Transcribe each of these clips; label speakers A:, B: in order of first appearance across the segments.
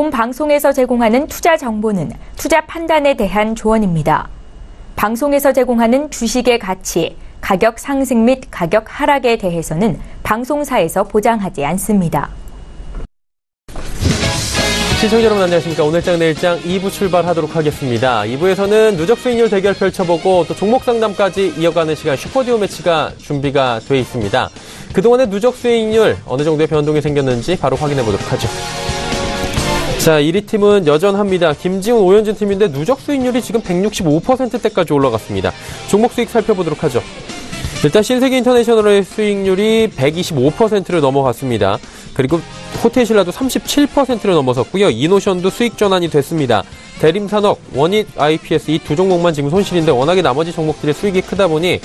A: 본 방송에서 제공하는 투자 정보는 투자 판단에 대한 조언입니다. 방송에서 제공하는 주식의 가치, 가격 상승 및 가격 하락에 대해서는 방송사에서 보장하지 않습니다.
B: 시청자 여러분 안녕하십니까. 오늘장 내일장 2부 출발하도록 하겠습니다. 2부에서는 누적 수익률 대결 펼쳐보고 또 종목 상담까지 이어가는 시간 슈퍼듀오 매치가 준비가 돼 있습니다. 그동안의 누적 수익률 어느 정도의 변동이 생겼는지 바로 확인해 보도록 하죠. 자, 1위 팀은 여전합니다. 김지훈, 오현준 팀인데 누적 수익률이 지금 165%대까지 올라갔습니다. 종목 수익 살펴보도록 하죠. 일단 신세계 인터내셔널의 수익률이 125%를 넘어갔습니다. 그리고 호텔신라도 37%를 넘어섰고요. 이노션도 수익 전환이 됐습니다. 대림산업, 원익, IPS 이 두 종목만 지금 손실인데 워낙에 나머지 종목들의 수익이 크다 보니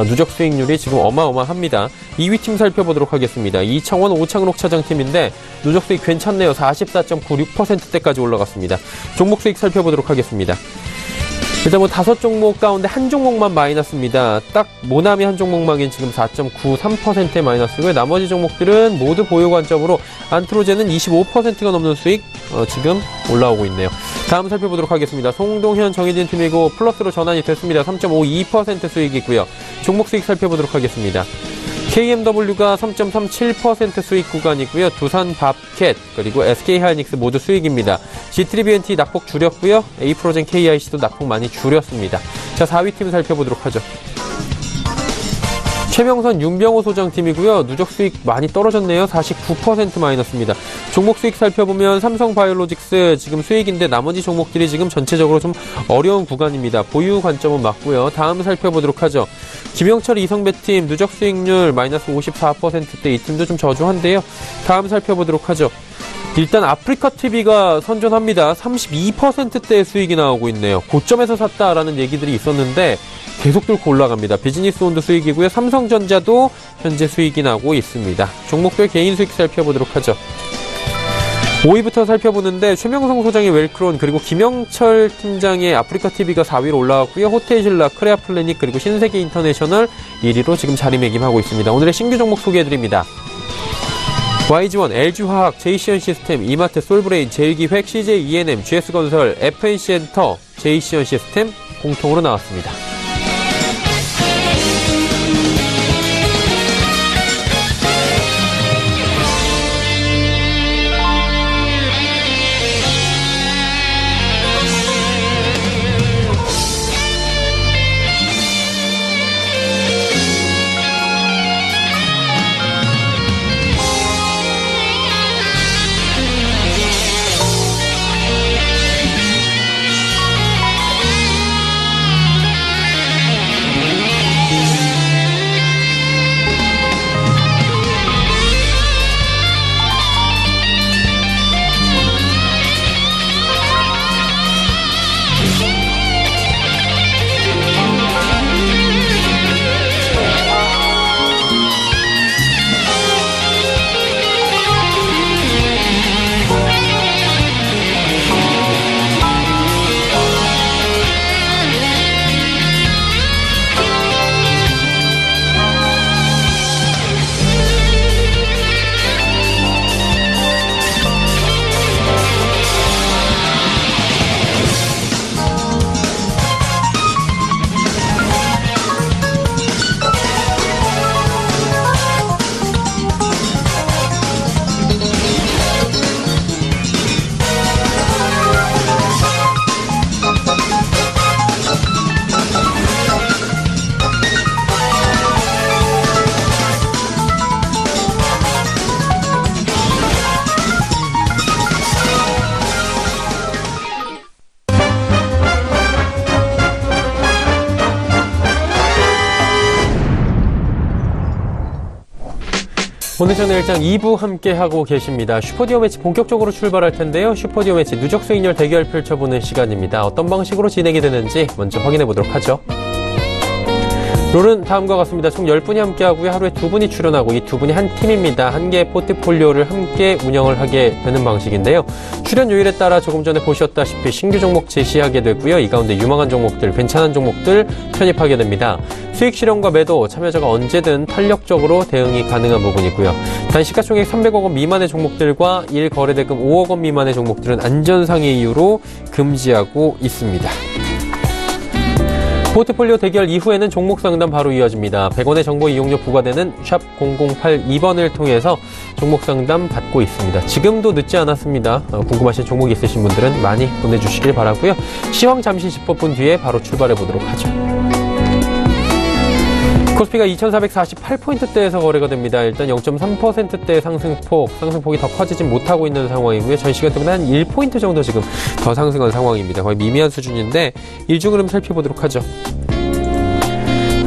B: 누적 수익률이 지금 어마어마합니다. 2위 팀 살펴보도록 하겠습니다. 이창원, 오창록 차장팀인데 누적 수익 괜찮네요. 44.96%대까지 올라갔습니다. 종목 수익 살펴보도록 하겠습니다. 일단 5종목 가운데 한 종목만 마이너스입니다. 딱 모나미 한 종목만인 지금 4.93%의 마이너스고요. 나머지 종목들은 모두 보유 관점으로 안트로제는 25%가 넘는 수익 지금 올라오고 있네요. 다음 살펴보도록 하겠습니다. 송동현, 정희진 팀이고 플러스로 전환이 됐습니다. 3.52% 수익이고요. 종목 수익 살펴보도록 하겠습니다. KMW가 3.37% 수익 구간이고요. 두산 밥캣 그리고 SK하이닉스 모두 수익입니다. G3BNT 낙폭 줄였고요. A프로젠 KIC도 낙폭 많이 줄였습니다. 자, 4위 팀 살펴보도록 하죠. 최명선, 윤병호 소장팀이고요. 누적 수익 많이 떨어졌네요. 49% 마이너스입니다. 종목 수익 살펴보면 삼성바이오로직스 지금 수익인데 나머지 종목들이 지금 전체적으로 좀 어려운 구간입니다. 보유 관점은 맞고요. 다음 살펴보도록 하죠. 김영철, 이성배팀 누적 수익률 마이너스 54%대 이 팀도 좀 저조한데요. 다음 살펴보도록 하죠. 일단 아프리카TV가 선전합니다. 32%대의 수익이 나오고 있네요. 고점에서 샀다라는 얘기들이 있었는데 계속 뚫고 올라갑니다. 비즈니스온도 수익이고요. 삼성전자도 현재 수익이 나고 있습니다. 종목별 개인 수익 살펴보도록 하죠. 5위부터 살펴보는데 최명성 소장의 웰크론 그리고 김영철 팀장의 아프리카TV가 4위로 올라왔고요. 호텔신라, 크레아플래닛 그리고 신세계 인터내셔널 1위로 지금 자리매김하고 있습니다. 오늘의 신규 종목 소개해드립니다. YG1, LG화학, JC현시스템, 이마트, 솔브레인, 제일기획, CJENM, GS건설, FNC엔터, JC현시스템 공통으로 나왔습니다. 오늘 저는 일장 2부 함께하고 계십니다. 슈퍼듀오 매치 본격적으로 출발할 텐데요. 슈퍼듀오 매치 누적 수익률 대결 펼쳐보는 시간입니다. 어떤 방식으로 진행이 되는지 먼저 확인해 보도록 하죠. 룰은 다음과 같습니다. 총 10분이 함께하고요. 하루에 2분이 출연하고 이 2분이 한 팀입니다. 한 개의 포트폴리오를 함께 운영을 하게 되는 방식인데요. 출연 요일에 따라 조금 전에 보셨다시피 신규 종목 제시하게 되고요. 이 가운데 유망한 종목들, 괜찮은 종목들 편입하게 됩니다. 수익 실현과 매도, 참여자가 언제든 탄력적으로 대응이 가능한 부분이고요. 단 시가총액 300억 원 미만의 종목들과 1거래대금 5억 원 미만의 종목들은 안전상의 이유로 금지하고 있습니다. 포트폴리오 대결 이후에는 종목 상담 바로 이어집니다. 100원의 정보 이용료 부과되는 샵 0082번을 통해서 종목 상담 받고 있습니다. 지금도 늦지 않았습니다. 궁금하신 종목 있으신 분들은 많이 보내주시길 바라고요. 시황 잠시 짚어본 뒤에 바로 출발해 보도록 하죠. 코스피가 2448포인트대에서 거래가 됩니다. 일단 0.3%대의 상승폭이 더 커지진 못하고 있는 상황이고요. 전 시간 때문에 한 1포인트 정도 지금 더 상승한 상황입니다. 거의 미미한 수준인데 일중 흐름 살펴보도록 하죠.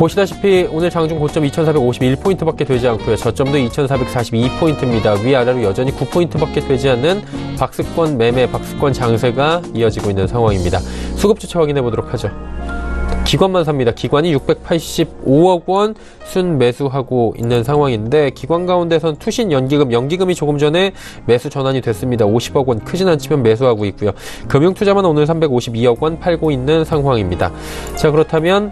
B: 보시다시피 오늘 장중 고점 2451포인트밖에 되지 않고요. 저점도 2442포인트입니다. 위아래로 여전히 9포인트밖에 되지 않는 박스권 매매, 박스권 장세가 이어지고 있는 상황입니다. 수급 주체 확인해 보도록 하죠. 기관만 삽니다. 기관이 685억 원 순매수하고 있는 상황인데 기관 가운데선 투신 연기금이 조금 전에 매수 전환이 됐습니다. 50억 원 크진 않지만 매수하고 있고요. 금융투자만 오늘 352억 원 팔고 있는 상황입니다. 자, 그렇다면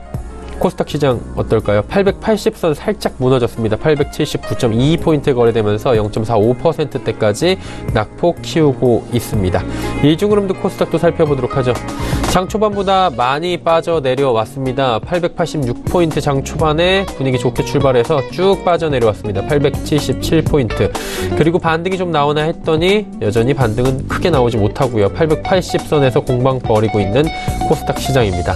B: 코스닥 시장 어떨까요? 880선 살짝 무너졌습니다. 879.22포인트 거래되면서 0.45%대까지 낙폭 키우고 있습니다. 일중 흐름도 코스닥도 살펴보도록 하죠. 장 초반보다 많이 빠져내려왔습니다. 886포인트 장 초반에 분위기 좋게 출발해서 쭉 빠져내려왔습니다. 877포인트. 그리고 반등이 좀 나오나 했더니 여전히 반등은 크게 나오지 못하고요. 880선에서 공방 벌이고 있는 코스닥 시장입니다.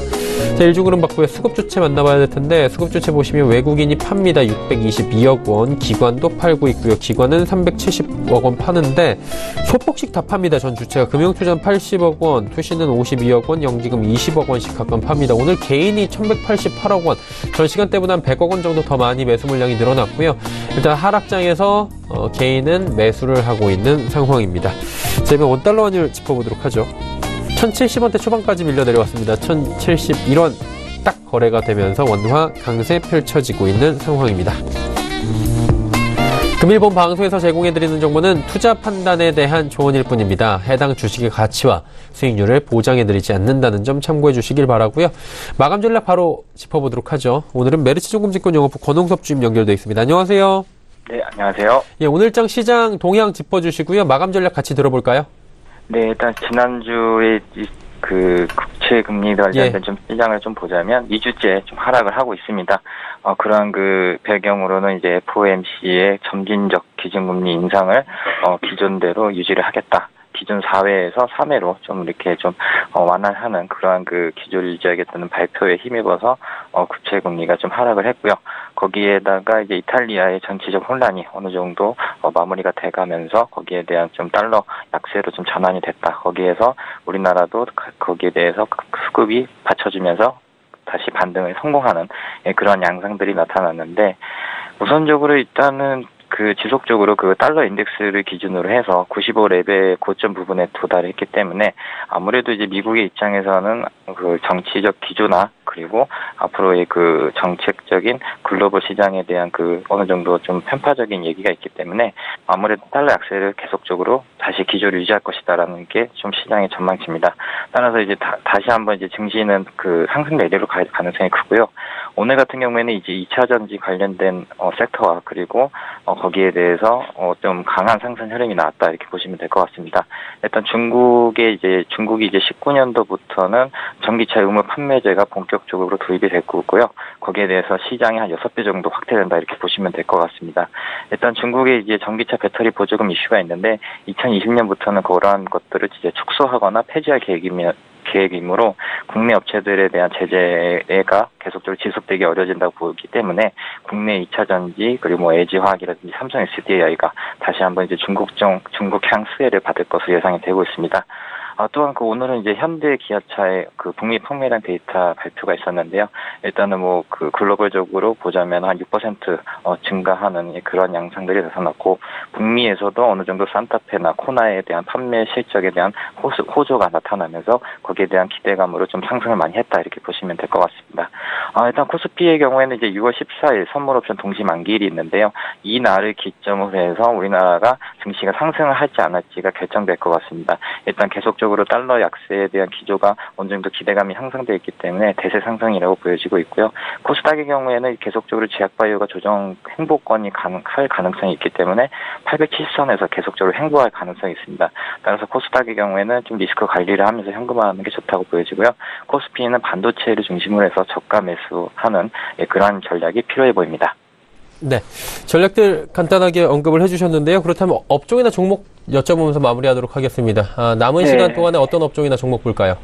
B: 자, 일중 흐름 봤고요. 수급 주체 만나봐야 될 텐데 수급 주체 보시면 외국인이 팝니다. 622억 원. 기관도 팔고 있고요. 기관은 370억 원 파는데 소폭씩 다 팝니다. 전 주체가. 금융투자는 80억 원, 투신은 52억 원, 연기금 20억 원씩 가끔 팝니다. 오늘 개인이 1188억 원. 전 시간대보다 한 100억 원 정도 더 많이 매수 물량이 늘어났고요. 일단 하락장에서 개인은 매수를 하고 있는 상황입니다. 자, 이번 원달러 환율 짚어보도록 하죠. 1070원대 초반까지 밀려 내려왔습니다. 1071원 딱 거래가 되면서 원화 강세 펼쳐지고 있는 상황입니다. 금일본 방송에서 제공해드리는 정보는 투자 판단에 대한 조언일 뿐입니다. 해당 주식의 가치와 수익률을 보장해드리지 않는다는 점 참고해 주시길 바라고요. 마감 전략 바로 짚어보도록 하죠. 오늘은 메리츠증권증권 영업부 권홍섭 주임 연결되어 있습니다. 안녕하세요.
C: 네, 안녕하세요.
B: 예, 오늘장 시장 동향 짚어주시고요. 마감 전략 같이 들어볼까요?
C: 네, 일단 지난주에 그 국채 금리 관련된 좀 시장을 좀 보자면 2주째 좀 하락을 하고 있습니다. 그러한 그 배경으로는 이제 FOMC의 점진적 기준금리 인상을 기존대로 유지를 하겠다. 기존 4회에서 3회로 좀 이렇게 좀 완화하는 그러한 그 기조를 유지하겠다는 발표에 힘입어서 국채 금리가 좀 하락을 했고요. 거기에다가 이제 이탈리아의 정치적 혼란이 어느 정도 마무리가 돼가면서 거기에 대한 좀 달러 약세로 좀 전환이 됐다. 거기에서 우리나라도 거기에 대해서 수급이 받쳐주면서 다시 반등을 성공하는 그런 양상들이 나타났는데 우선적으로 일단은 그 지속적으로 그 달러 인덱스를 기준으로 해서 95 레벨 고점 부분에 도달했기 때문에 아무래도 이제 미국의 입장에서는 그 정치적 기조나 그리고 앞으로의 그 정책적인 글로벌 시장에 대한 그 어느 정도 좀 편파적인 얘기가 있기 때문에 아무래도 달러 약세를 계속적으로 다시 기조를 유지할 것이다라는 게 좀 시장의 전망치입니다. 따라서 이제 다시 한번 이제 증시는 그 상승 내리로 갈 가능성이 크고요. 오늘 같은 경우에는 이제 2차 전지 관련된 섹터와 그리고 거기에 대해서 좀 강한 상승 흐름이 나왔다 이렇게 보시면 될 것 같습니다. 일단 중국이 이제 19년도부터는 전기차 의무 판매제가 본격적으로 도입이 됐고 있고요. 거기에 대해서 시장이 한 6배 정도 확대된다 이렇게 보시면 될 것 같습니다. 일단 중국의 이제 전기차 배터리 보조금 이슈가 있는데 2020년부터는 그러한 것들을 이제 축소하거나 폐지할 계획이므로 국내 업체들에 대한 제재가 계속적으로 지속되기 어려진다고 보기 때문에 국내 2차 전지 그리고 뭐 LG화학이라든지 삼성 SDI가 다시 한번 이제 중국향 수혜를 받을 것으로 예상이 되고 있습니다. 또한 오늘은 이제 현대 기아차의 북미 판매량 데이터 발표가 있었는데요. 일단은 글로벌적으로 보자면 한 6% 증가하는 그런 양상들이 나타났고, 북미에서도 어느 정도 산타페나 코나에 대한 판매 실적에 대한 호조가 나타나면서 거기에 대한 기대감으로 좀 상승을 많이 했다, 이렇게 보시면 될 것 같습니다. 일단 코스피의 경우에는 이제 6월 14일 선물옵션 동시 만기일이 있는데요. 이 날을 기점으로 해서 우리나라가 증시가 상승을 할지 안 할지가 결정될 것 같습니다. 일단 계속적으로 달러 약세에 대한 기조가 어느 정도 기대감이 형성되어 있기 때문에 대세 상승이라고 보여지고 있고요. 코스닥의 경우에는 계속적으로 제약바이오가 조정 횡보권이 할 가능성이 있기 때문에 870선에서 계속적으로 횡보할 가능성이 있습니다. 따라서 코스닥의 경우에는 좀 리스크 관리를 하면서 현금화하는 게 좋다고 보여지고요. 코스피는 반도체를 중심으로 해서 저가 매수하는 그러한 전략이 필요해 보입니다.
B: 네, 전략들 간단하게 언급을 해주셨는데요. 그렇다면 업종이나 종목 여쭤보면서 마무리하도록 하겠습니다. 남은 시간 동안에 어떤 업종이나 종목 볼까요?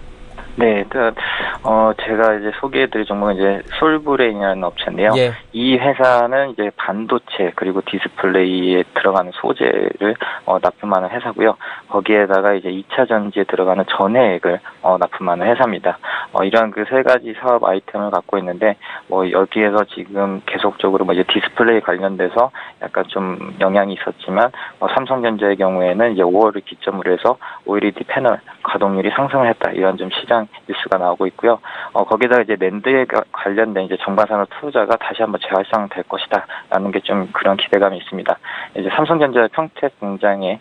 C: 네, 제가 이제 소개해드릴 종목은 이제 솔브레인이라는 업체인데요.
B: 예.
C: 이 회사는 이제 반도체 그리고 디스플레이에 들어가는 소재를 납품하는 회사고요. 거기에다가 이제 2차 전지에 들어가는 전해액을 납품하는 회사입니다. 이러한 그 세 가지 사업 아이템을 갖고 있는데, 여기에서 지금 계속적으로 이제 디스플레이 관련돼서 약간 좀 영향이 있었지만, 삼성전자의 경우에는 이제 5월을 기점으로 해서 OLED 패널 가동률이 상승을 했다, 이런 좀 시장 뉴스가 나오고 있고요. 거기다가 이제 랜드에 관련된 이제 정관산업 투자가 다시 한번 재활성될 것이다, 라는 게 좀 그런 기대감이 있습니다. 이제 삼성전자 평택 공장의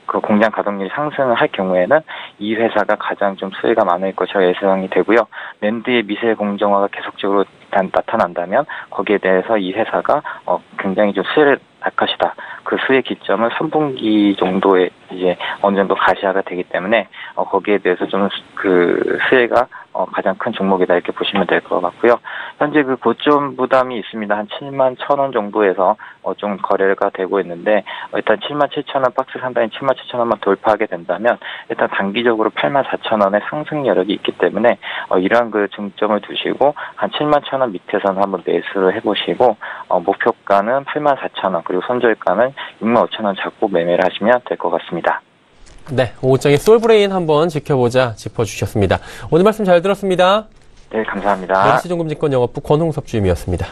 C: 공장 가동률이 상승을 할 경우에는 이 회사가 가장 좀 수혜가 많을 것이라 예상이 되고요. 랜드의 미세 공정화가 계속적으로 나타난다면 거기에 대해서 이 회사가 굉장히 좀 수혜를 날 것이다. 그 수혜 기점은 3분기 정도에 이제 어느 정도 가시화가 되기 때문에 거기에 대해서 좀 수혜가 가장 큰 종목이다, 이렇게 보시면 될 것 같고요. 현재 고점 부담이 있습니다. 한 71,000원 정도에서 좀 거래가 되고 있는데, 일단 77,000원 박스 상단이 77,000원만 돌파하게 된다면 일단 단기적으로 84,000원의 상승 여력이 있기 때문에 이러한 중점을 두시고 한 71,000원 밑에서는 한번 매수를 해보시고, 목표가는 84,000원 그리고 손절가는 65,000원 잡고 매매를 하시면 될 것 같습니다.
B: 네, 오후장의 솔브레인 한번 지켜보자 짚어주셨습니다. 오늘 말씀 잘 들었습니다.
C: 네, 감사합니다.
B: 시종금증권영업부 권홍섭 주임이었습니다.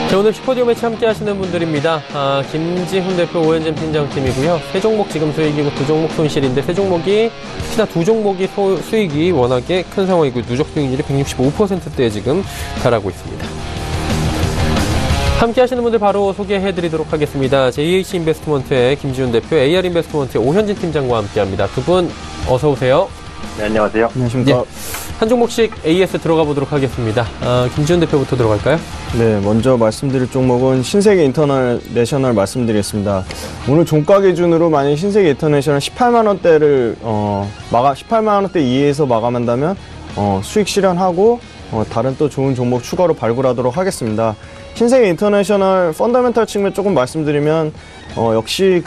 B: 자, 오늘 슈퍼디오 매치 함께 하시는 분들입니다. 김지훈 대표, 오현진 팀장팀이고요. 세 종목 지금 수익이고 두 종목 손실인데, 세 종목이, 특히나 두 종목이 수익이 워낙에 큰 상황이고, 누적 수익률이 165%대에 지금 달하고 있습니다. 함께 하시는 분들 바로 소개해드리도록 하겠습니다. JH 인베스트먼트의 김지훈 대표, AR 인베스트먼트의 오현진 팀장과 함께 합니다. 두 분, 어서오세요.
D: 네, 안녕하세요.
E: 안녕하십니까.
B: 예, 한 종목씩 AS 들어가 보도록 하겠습니다. 김지훈 대표부터 들어갈까요?
E: 네, 먼저 말씀드릴 종목은 신세계 인터내셔널 말씀드리겠습니다. 오늘 종가 기준으로 만약 신세계 인터내셔널 18만원대를 18만원대 이하에서 마감한다면 수익 실현하고 다른 또 좋은 종목 추가로 발굴하도록 하겠습니다. 신세계 인터내셔널 펀더멘탈 측면 조금 말씀드리면 역시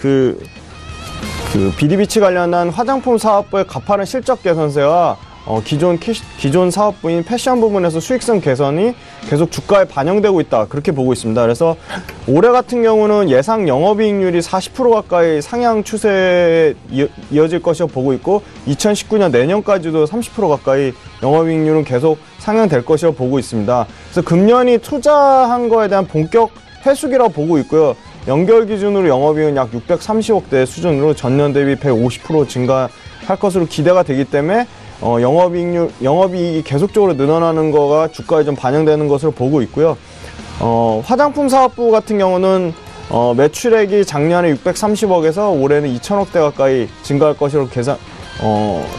E: 비디비치 관련한 화장품 사업부의 가파른 실적 개선세와 기존 사업부인 패션 부분에서 수익성 개선이 계속 주가에 반영되고 있다, 그렇게 보고 있습니다. 그래서 올해 같은 경우는 예상 영업이익률이 40% 가까이 상향 추세에 이어질 것이라고 보고 있고, 2019년 내년까지도 30% 가까이 영업이익률은 계속 상향될 것이라고 보고 있습니다. 그래서 금년이 투자한 거에 대한 본격 회수기라고 보고 있고요. 연결 기준으로 영업이익은 약 630억대 수준으로 전년 대비 150% 증가할 것으로 기대가 되기 때문에 영업이익이 계속적으로 늘어나는 거가 주가에 좀 반영되는 것으로 보고 있고요. 화장품 사업부 같은 경우는 매출액이 작년에 630억에서 올해는 2천억대 가까이 증가할 것으로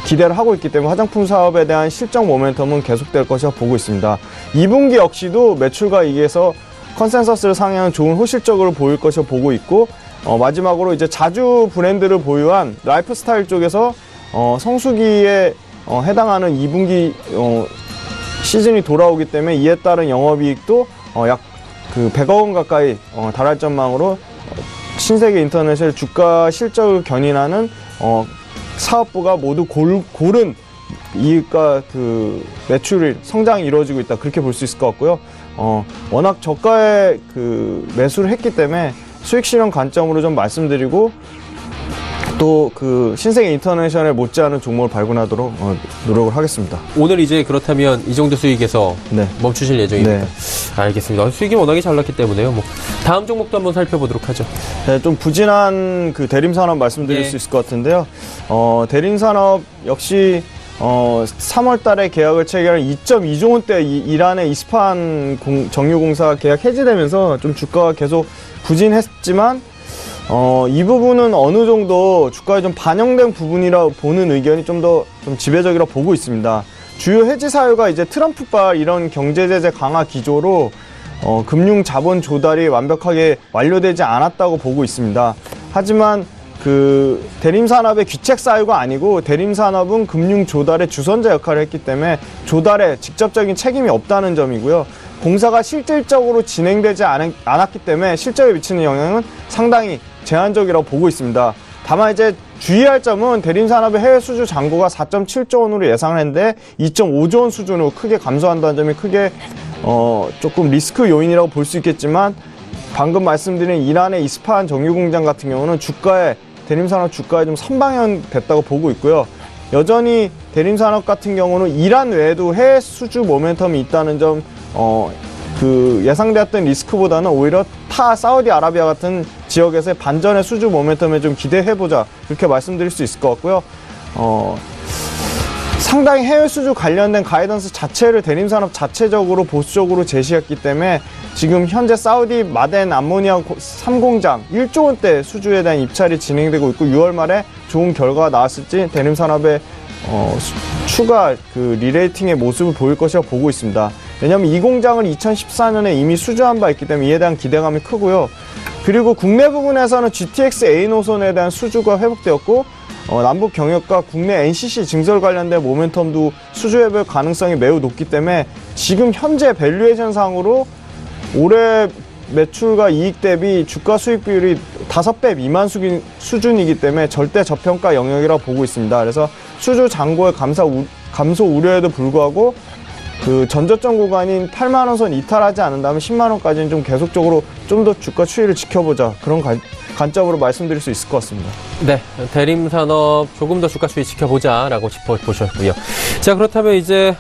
E: 기대를 하고 있기 때문에 화장품 사업에 대한 실적 모멘텀은 계속될 것이라고 보고 있습니다. 2분기 역시도 매출과 이익에서 컨센서스를 상향한 좋은 호실적으로 보일 것이라고 보고 있고, 마지막으로 이제 자주 브랜드를 보유한 라이프스타일 쪽에서 성수기에 해당하는 2분기 시즌이 돌아오기 때문에 이에 따른 영업이익도 약 100억 원 가까이 달할 전망으로 신세계 인터넷의 주가 실적을 견인하는 사업부가 모두 고른 이익과 그 매출 성장이 이루어지고 있다, 그렇게 볼 수 있을 것 같고요. 워낙 저가에 그 매수를 했기 때문에 수익 실현 관점으로 좀 말씀드리고, 또 그 신세계 인터내셔널 못지않은 종목을 발굴하도록 노력을 하겠습니다.
B: 오늘 이제 그렇다면 이 정도 수익에서
E: 네.
B: 멈추실 예정입니까?
E: 네.
B: 알겠습니다. 수익이 워낙에 잘 났기 때문에요. 다음 종목도 한번 살펴보도록 하죠.
E: 네, 좀 부진한 그 대림산업 말씀드릴 수 있을 것 같은데요. 대림산업 역시 3월 달에 계약을 체결한 2.2조 원대 이란의 이스파한 정유공사 계약 해지되면서 좀 주가가 계속 부진했지만, 이 부분은 어느 정도 주가에 좀 반영된 부분이라 보는 의견이 좀 더 지배적이라 보고 있습니다. 주요 해지 사유가 이제 트럼프발 이런 경제제재 강화 기조로 금융 자본 조달이 완벽하게 완료되지 않았다고 보고 있습니다. 하지만 그 대림산업의 귀책 사유가 아니고, 대림산업은 금융 조달의 주선자 역할을 했기 때문에 조달에 직접적인 책임이 없다는 점이고요. 공사가 실질적으로 진행되지 않았기 때문에 실적에 미치는 영향은 상당히 제한적이라고 보고 있습니다. 다만 이제 주의할 점은 대림산업의 해외 수주 잔고가 4.7조 원으로 예상을 했는데 2.5조 원 수준으로 크게 감소한다는 점이 크게 조금 리스크 요인이라고 볼 수 있겠지만, 방금 말씀드린 이란의 이스파한 정유공장 같은 경우는 대림산업 주가에 좀 선방향됐다고 보고 있고요. 여전히 대림산업 같은 경우는 이란 외에도 해외 수주 모멘텀이 있다는 점, 그 예상되었던 리스크보다는 오히려 사우디아라비아 같은 지역에서의 반전의 수주 모멘텀에 좀 기대해보자, 그렇게 말씀드릴 수 있을 것 같고요. 상당히 해외 수주 관련된 가이던스 자체를 대림산업 자체적으로 보수적으로 제시했기 때문에 지금 현재 사우디 마덴 암모니아 3공장 1조 원대 수주에 대한 입찰이 진행되고 있고, 6월 말에 좋은 결과가 나왔을지 대림산업의 추가 그 리레이팅의 모습을 보일 것이라고 보고 있습니다. 왜냐하면 이 공장을 2014년에 이미 수주한 바 있기 때문에 이에 대한 기대감이 크고요. 그리고 국내 부분에서는 GTX A 노선에 대한 수주가 회복되었고, 남북 경협과 국내 NCC 증설 관련된 모멘텀도 수주 회복 가능성이 매우 높기 때문에 지금 현재 밸류에이션 상으로 올해 매출과 이익 대비 주가 수익 비율이 5배 미만 수준이기 때문에 절대 저평가 영역이라고 보고 있습니다. 그래서 수주 잔고의 감소 우려에도 불구하고 그 전저점 구간인 8만 원 선 이탈하지 않는다면 10만 원까지는 좀 계속적으로 좀 더 주가 추이를 지켜보자, 그런 관점으로 말씀드릴 수 있을 것 같습니다.
B: 네, 대림산업 조금 더 주가 추이 지켜보자라고 짚어보셨고요. 자, 그렇다면 이제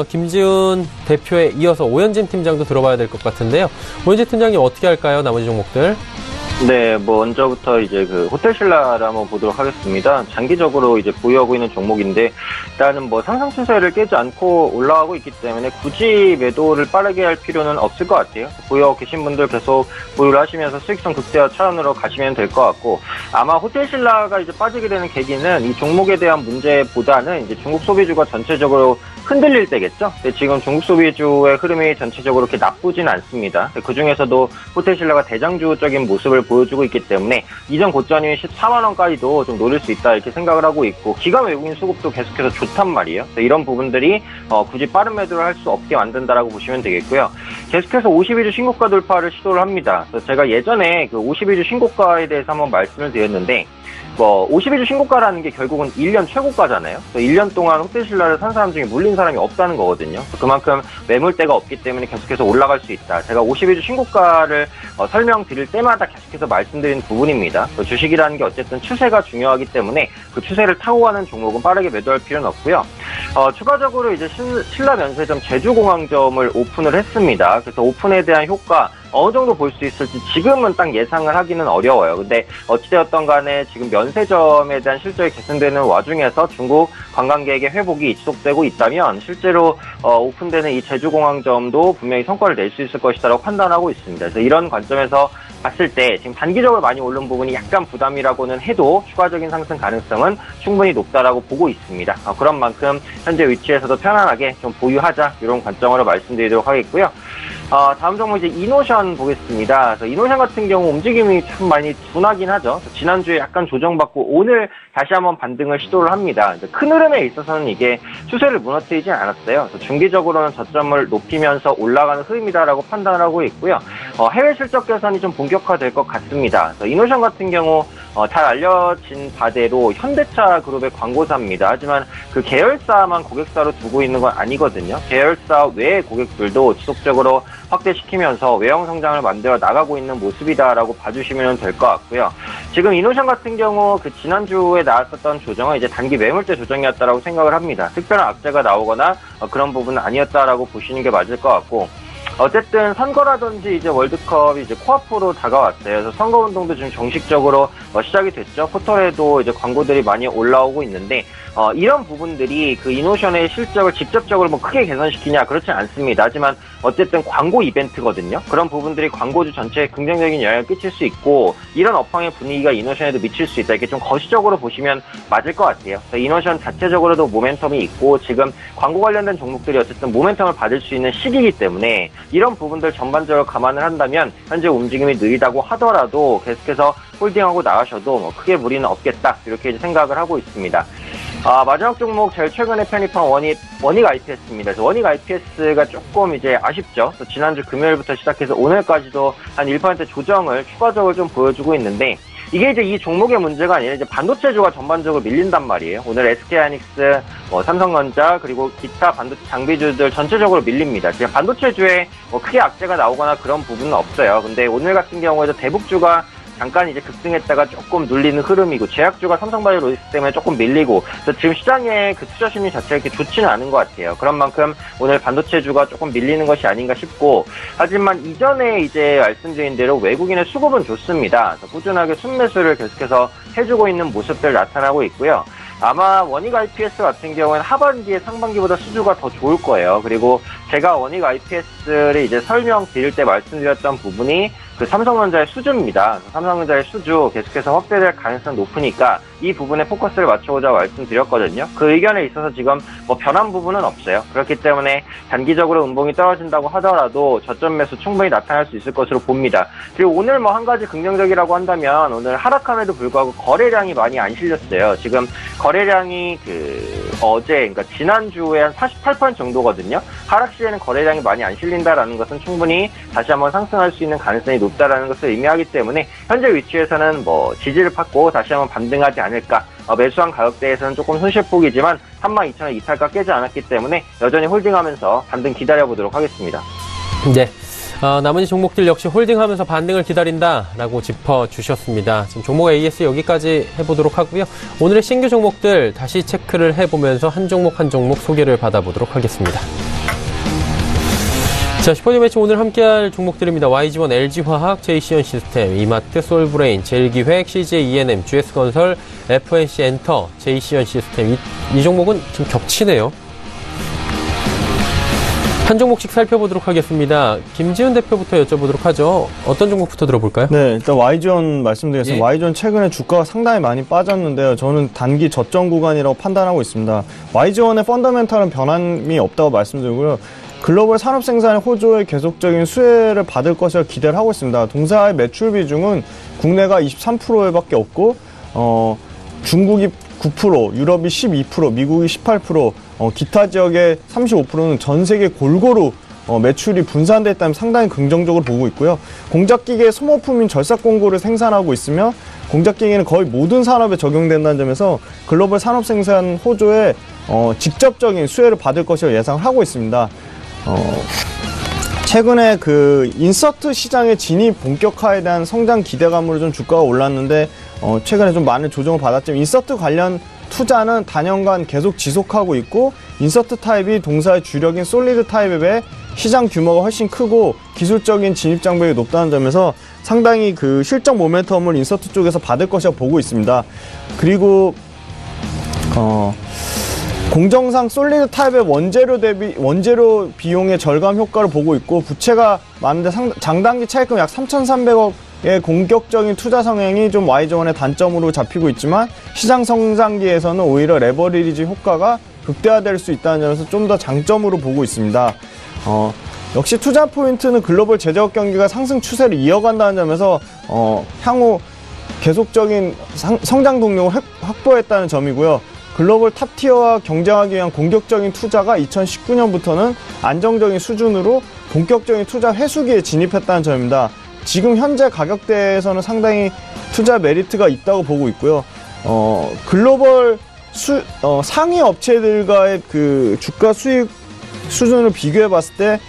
B: 김지훈 대표에 이어서 오현진 팀장도 들어봐야 될 것 같은데요. 오현진 팀장님 어떻게 할까요? 나머지 종목들?
D: 네, 먼저부터 이제 그 호텔신라를 한번 보도록 하겠습니다. 장기적으로 이제 보유하고 있는 종목인데, 일단은 상상 추세를 깨지 않고 올라가고 있기 때문에 굳이 매도를 빠르게 할 필요는 없을 것 같아요. 보유하고 계신 분들 계속 보유를 하시면서 수익성 극대화 차원으로 가시면 될 것 같고, 아마 호텔신라가 이제 빠지게 되는 계기는 이 종목에 대한 문제보다는 이제 중국 소비주가 전체적으로 흔들릴 때겠죠. 근데 지금 중국 소비주의 흐름이 전체적으로 그렇게 나쁘진 않습니다. 그 중에서도 호텔신라가 대장주적인 모습을 보여주고 있기 때문에 이전 고점인 14만원까지도 좀 노릴 수 있다, 이렇게 생각을 하고 있고, 기관 외국인 수급도 계속해서 좋단 말이에요. 이런 부분들이 굳이 빠른 매도를 할 수 없게 만든다라고 보시면 되겠고요. 계속해서 52주 신고가 돌파를 시도를 합니다. 그래서 제가 예전에 그 52주 신고가에 대해서 한번 말씀을 드렸는데, 52주 신고가라는 게 결국은 1년 최고가잖아요. 1년 동안 호텔신라를 산 사람 중에 물린 사람이 없다는 거거든요. 그만큼 매물대가 없기 때문에 계속해서 올라갈 수 있다. 제가 52주 신고가를 설명드릴 때마다 계속해서 말씀드린 부분입니다. 주식이라는 게 어쨌든 추세가 중요하기 때문에 그 추세를 타고 가는 종목은 빠르게 매도할 필요는 없고요. 추가적으로 이제 신라 면세점 제주공항점을 오픈을 했습니다. 그래서 오픈에 대한 효과 어느 정도 볼 수 있을지 지금은 딱 예상을 하기는 어려워요. 근데 어찌되었던 간에 지금 면세점에 대한 실적이 개선되는 와중에서 중국 관광객의 회복이 지속되고 있다면 실제로 오픈되는 이 제주공항점도 분명히 성과를 낼 수 있을 것이다라고 판단하고 있습니다. 그래서 이런 관점에서 봤을 때 지금 단기적으로 많이 오른 부분이 약간 부담이라고는 해도 추가적인 상승 가능성은 충분히 높다라고 보고 있습니다. 그런 만큼 현재 위치에서도 편안하게 좀 보유하자, 이런 관점으로 말씀드리도록 하겠고요. 다음 종목 이제 이노션 보겠습니다. 그래서 이노션 같은 경우 움직임이 참 많이 둔하긴 하죠. 지난주에 약간 조정받고 오늘 다시 한번 반등을 시도를 합니다. 큰 흐름에 있어서는 이게 추세를 무너뜨리진 않았어요. 중기적으로는 저점을 높이면서 올라가는 흐름이다라고 판단을 하고 있고요. 해외 실적 개선이 좀 본격화될 것 같습니다. 그래서 이노션 같은 경우 잘 알려진 바대로 현대차 그룹의 광고사입니다. 하지만 그 계열사만 고객사로 두고 있는 건 아니거든요. 계열사 외의 고객들도 지속적으로 확대시키면서 외형 성장을 만들어 나가고 있는 모습이다라고 봐주시면 될 것 같고요. 지금 이노션 같은 경우 그 지난주에 나왔었던 조정은 이제 단기 매물대 조정이었다라고 생각을 합니다. 특별한 악재가 나오거나 그런 부분은 아니었다라고 보시는 게 맞을 것 같고, 어쨌든 선거라든지 이제 월드컵이 이제 코앞으로 다가왔어요. 그래서 선거운동도 지금 정식적으로 시작이 됐죠. 포털에도 이제 광고들이 많이 올라오고 있는데, 이런 부분들이 그 이노션의 실적을 직접적으로 뭐 크게 개선시키냐, 그렇지 않습니다. 하지만 어쨌든 광고 이벤트거든요. 그런 부분들이 광고주 전체에 긍정적인 영향을 끼칠 수 있고, 이런 업황의 분위기가 이노션에도 미칠 수 있다. 이렇게 좀 거시적으로 보시면 맞을 것 같아요. 그래서 이노션 자체적으로도 모멘텀이 있고, 지금 광고 관련된 종목들이 어쨌든 모멘텀을 받을 수 있는 시기이기 때문에 이런 부분들 전반적으로 감안을 한다면 현재 움직임이 느리다고 하더라도 계속해서 홀딩하고 나가셔도 뭐 크게 무리는 없겠다, 이렇게 이제 생각을 하고 있습니다. 마지막 종목 제일 최근에 편입한 원익 IPS입니다. 그래서 원익 IPS가 조금 이제 아쉽죠. 지난주 금요일부터 시작해서 오늘까지도 한 1% 조정을 추가적으로 좀 보여주고 있는데, 이게 이제 이 종목의 문제가 아니라 이제 반도체주가 전반적으로 밀린단 말이에요. 오늘 SK하이닉스, 삼성전자, 그리고 기타 반도체 장비주들 전체적으로 밀립니다. 지금 반도체주에 크게 악재가 나오거나 그런 부분은 없어요. 근데 오늘 같은 경우에도 대북주가 잠깐 이제 급등했다가 조금 눌리는 흐름이고, 제약주가 삼성바이오로직스 때문에 조금 밀리고, 그래서 지금 시장의 그 투자 심리 자체가 이렇게 좋지는 않은 것 같아요. 그런 만큼 오늘 반도체주가 조금 밀리는 것이 아닌가 싶고, 하지만 이전에 이제 말씀드린 대로 외국인의 수급은 좋습니다. 그래서 꾸준하게 순매수를 계속해서 해주고 있는 모습들 나타나고 있고요. 아마 원익 IPS 같은 경우는 하반기에 상반기보다 수주가 더 좋을 거예요. 그리고 제가 원익 IPS를 이제 설명드릴 때 말씀드렸던 부분이 그 삼성전자의 수주입니다. 삼성전자의 수주 계속해서 확대될 가능성이 높으니까 이 부분에 포커스를 맞춰보자 말씀드렸거든요. 그 의견에 있어서 지금 뭐 변한 부분은 없어요. 그렇기 때문에 단기적으로 음봉이 떨어진다고 하더라도 저점 매수 충분히 나타날 수 있을 것으로 봅니다. 그리고 오늘 뭐 한 가지 긍정적이라고 한다면, 오늘 하락함에도 불구하고 거래량이 많이 안 실렸어요. 지금 거래량이 어제, 그러니까 지난주에 한 48% 정도거든요. 하락 시에는 거래량이 많이 안 실린다라는 것은 충분히 다시 한번 상승할 수 있는 가능성이 높다라는 것을 의미하기 때문에 현재 위치에서는 뭐 지지를 받고 다시 한번 반등하지 않을까. 매수한 가격대에서는 조금 손실폭이지만 32,000원 이탈가 깨지 않았기 때문에 여전히 홀딩하면서 반등 기다려보도록 하겠습니다.
B: 네. 나머지 종목들 역시 홀딩하면서 반등을 기다린다라고 짚어주셨습니다. 지금 종목 AS 여기까지 해보도록 하고요. 오늘의 신규 종목들 다시 체크를 해보면서 한 종목 한 종목 소개를 받아보도록 하겠습니다. 자, 슈퍼뉴 매치 오늘 함께할 종목들입니다. YG1, LG화학, JC현시스템, 이마트, 솔브레인, 제일기획, CJ ENM, GS건설, FNC엔터, JC현시스템. 이 종목은 좀 겹치네요. 한 종목씩 살펴보도록 하겠습니다. 김지훈 대표부터 여쭤보도록 하죠. 어떤 종목부터 들어볼까요?
E: 네, 일단 YG1 말씀드리겠습니다. YG1 최근에 주가가 상당히 많이 빠졌는데요. 저는 단기 저점 구간이라고 판단하고 있습니다. YG1의 펀더멘탈은 변함이 없다고 말씀드리고요. 글로벌 산업 생산의 호조에 계속적인 수혜를 받을 것이라 기대를 하고 있습니다. 동사의 매출 비중은 국내가 23%밖에 없고, 중국이 9%, 유럽이 12%, 미국이 18%, 기타 지역의 35%는 전 세계 골고루 매출이 분산돼 있다면 상당히 긍정적으로 보고 있고요. 공작기계 소모품인 절삭공구를 생산하고 있으며, 공작기계는 거의 모든 산업에 적용된다는 점에서 글로벌 산업 생산 호조에 직접적인 수혜를 받을 것이라 예상을 하고 있습니다. 최근에 그 인서트 시장의 진입 본격화에 대한 성장 기대감으로 좀 주가가 올랐는데, 최근에 좀 많은 조정을 받았지만 인서트 관련 투자는 단연간 계속 지속하고 있고, 인서트 타입이 동사의 주력인 솔리드 타입에 비해 시장 규모가 훨씬 크고 기술적인 진입 장벽이 높다는 점에서 상당히 그 실적 모멘텀을 인서트 쪽에서 받을 것이라고 보고 있습니다. 그리고 공정상 솔리드 타입의 원재료 비용의 절감 효과를 보고 있고, 부채가 많은데 장단기 차입금 약 3,300억의 공격적인 투자 성향이 좀 YG1의 단점으로 잡히고 있지만, 시장 성장기에서는 오히려 레버리지 효과가 극대화될 수 있다는 점에서 좀 더 장점으로 보고 있습니다. 역시 투자 포인트는 글로벌 제조업 경기가 상승 추세를 이어간다는 점에서 향후 계속적인 성장 동력을 확보했다는 점이고요. 글로벌 탑티어와 경쟁하기 위한 공격적인 투자가 2019년부터는 안정적인 수준으로 본격적인 투자 회수기에 진입했다는 점입니다. 지금 현재 가격대에서는 상당히 투자 메리트가 있다고 보고 있고요. 글로벌 상위 업체들과의 그 주가 수익 수준을 비교해 봤을 때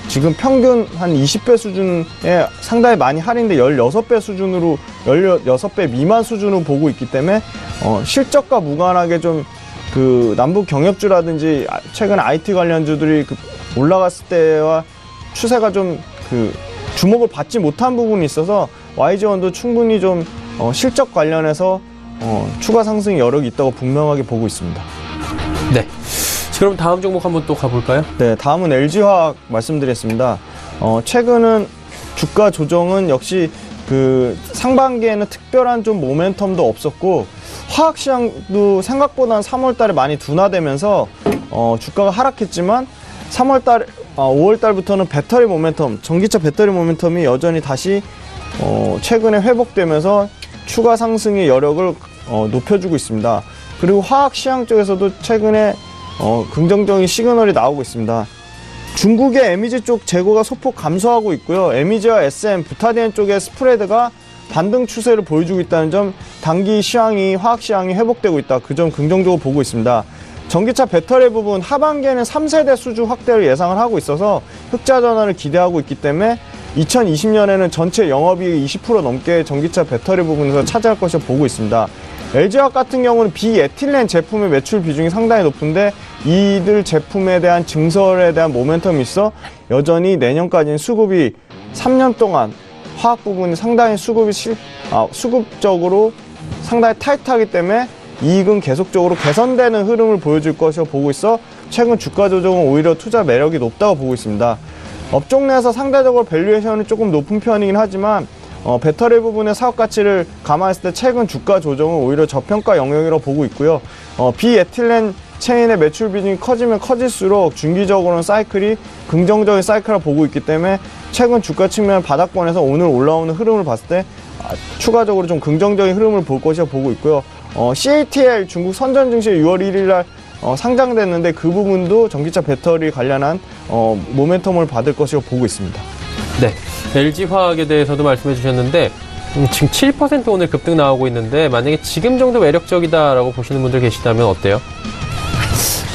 E: 지금 평균 한 20배 수준에 상당히 많이 할인돼 16배 수준으로 16배 미만 수준으로 보고 있기 때문에 실적과 무관하게 좀 그 남북 경협주라든지 최근 IT 관련주들이 그 올라갔을 때와 추세가 좀 그 주목을 받지 못한 부분이 있어서 YG원도 충분히 좀 실적 관련해서 추가 상승 여력이 있다고 분명하게 보고 있습니다.
B: 네. 그럼 다음 종목 한번 또 가볼까요?
E: 네, 다음은 LG화학 말씀드리겠습니다. 최근은 주가 조정은 역시 그 상반기에는 특별한 좀 모멘텀도 없었고 화학 시장도 생각보다는 3월달에 많이 둔화되면서 주가가 하락했지만 5월달부터는 배터리 모멘텀, 전기차 배터리 모멘텀이 여전히 다시 최근에 회복되면서 추가 상승의 여력을 높여주고 있습니다. 그리고 화학 시장 쪽에서도 최근에 긍정적인 시그널이 나오고 있습니다. 중국의 에미지 쪽 재고가 소폭 감소하고 있고요. 에미지와 SM, 부타디엔 쪽의 스프레드가 반등 추세를 보여주고 있다는 점, 단기 시황이 화학 시황이 회복되고 있다. 그 점 긍정적으로 보고 있습니다. 전기차 배터리 부분 하반기에는 3세대 수주 확대를 예상을 하고 있어서 흑자 전환을 기대하고 있기 때문에 2020년에는 전체 영업이익 20% 넘게 전기차 배터리 부분에서 차지할 것으로 보고 있습니다. LG화학 같은 경우는 비에틸렌 제품의 매출 비중이 상당히 높은데 이들 제품에 대한 증설에 대한 모멘텀이 있어 여전히 내년까지는 수급이 3년 동안 화학 부분이 상당히 수급적으로 상당히 타이트하기 때문에 이익은 계속적으로 개선되는 흐름을 보여줄 것이라고 보고 있어 최근 주가 조정은 오히려 투자 매력이 높다고 보고 있습니다. 업종 내에서 상대적으로 밸류에이션이 조금 높은 편이긴 하지만 배터리 부분의 사업 가치를 감안했을 때 최근 주가 조정은 오히려 저평가 영역이라고 보고 있고요. 비에틸렌 체인의 매출 비중이 커지면 커질수록 중기적으로는 사이클이 긍정적인 사이클을 보고 있기 때문에 최근 주가 측면 바닥권에서 오늘 올라오는 흐름을 봤을 때 추가적으로 좀 긍정적인 흐름을 볼 것이라고 보고 있고요. CATL 중국 선전 증시 6월 1일 날 상장됐는데 그 부분도 전기차 배터리 관련한 모멘텀을 받을 것이라고 보고 있습니다.
B: 네, LG화학에 대해서도 말씀해 주셨는데 지금 7% 오늘 급등 나오고 있는데 만약에 지금 정도 매력적이다라고 보시는 분들 계시다면 어때요?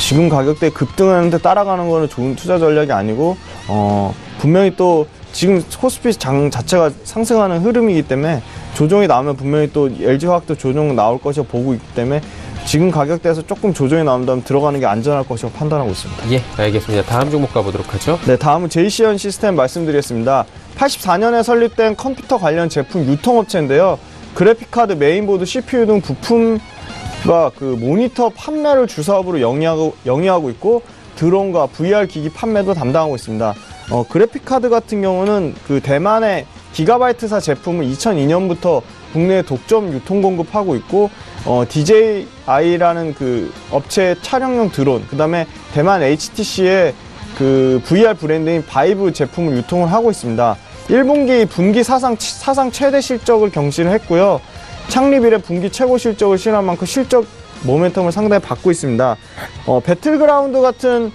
E: 지금 가격대에 급등하는데 따라가는 거는 좋은 투자 전략이 아니고 분명히 또 지금 코스피 장 자체가 상승하는 흐름이기 때문에 조정이 나오면 분명히 또 LG화학도 조정 나올 것이라고 보고 있기 때문에 지금 가격대에서 조금 조정이 나온다면 들어가는 게 안전할 것이라고 판단하고 있습니다.
B: 예, 알겠습니다. 다음 종목 가보도록 하죠.
E: 네, 다음은 JC현 시스템 말씀드리겠습니다. 84년에 설립된 컴퓨터 관련 제품 유통업체인데요. 그래픽카드, 메인보드, CPU 등 부품과 그 모니터 판매를 주사업으로 영위하고 있고 드론과 VR 기기 판매도 담당하고 있습니다. 그래픽카드 같은 경우는 그 대만의 기가바이트사 제품을 2002년부터 국내에 독점 유통 공급하고 있고 DJI라는 그 업체 촬영용 드론, 그 다음에 대만 HTC의 그 VR 브랜드인 바이브 제품을 유통을 하고 있습니다. 1분기 분기 사상 최대 실적을 경신을 했고요. 창립 이래 분기 최고 실적을 실현한 만큼 실적 모멘텀을 상당히 받고 있습니다. 배틀그라운드 같은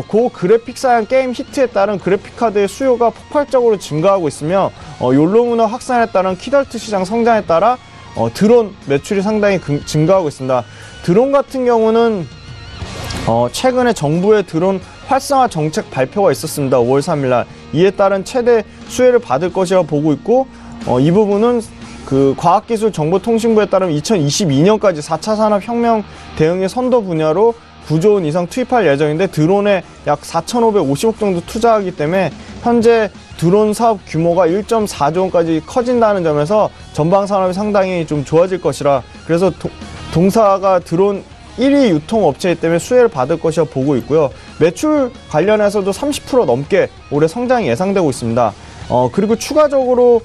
E: 고 그래픽사양 게임 히트에 따른 그래픽카드의 수요가 폭발적으로 증가하고 있으며 욜로 문화 확산에 따른 키덜트 시장 성장에 따라 드론 매출이 상당히 증가하고 있습니다. 드론 같은 경우는 최근에 정부의 드론 활성화 정책 발표가 있었습니다. 5월 3일 날. 이에 따른 최대 수혜를 받을 것이라고 보고 있고 이 부분은 그 과학기술정보통신부에 따르면 2022년까지 4차 산업혁명 대응의 선도 분야로 9조 원 이상 투입할 예정인데 드론에 약 4,550억 정도 투자하기 때문에 현재 드론 사업 규모가 1.4조 원까지 커진다는 점에서 전방 산업이 상당히 좀 좋아질 것이라 그래서 동사가 드론 1위 유통업체이기 때문에 수혜를 받을 것이라 보고 있고요. 매출 관련해서도 30% 넘게 올해 성장이 예상되고 있습니다. 그리고 추가적으로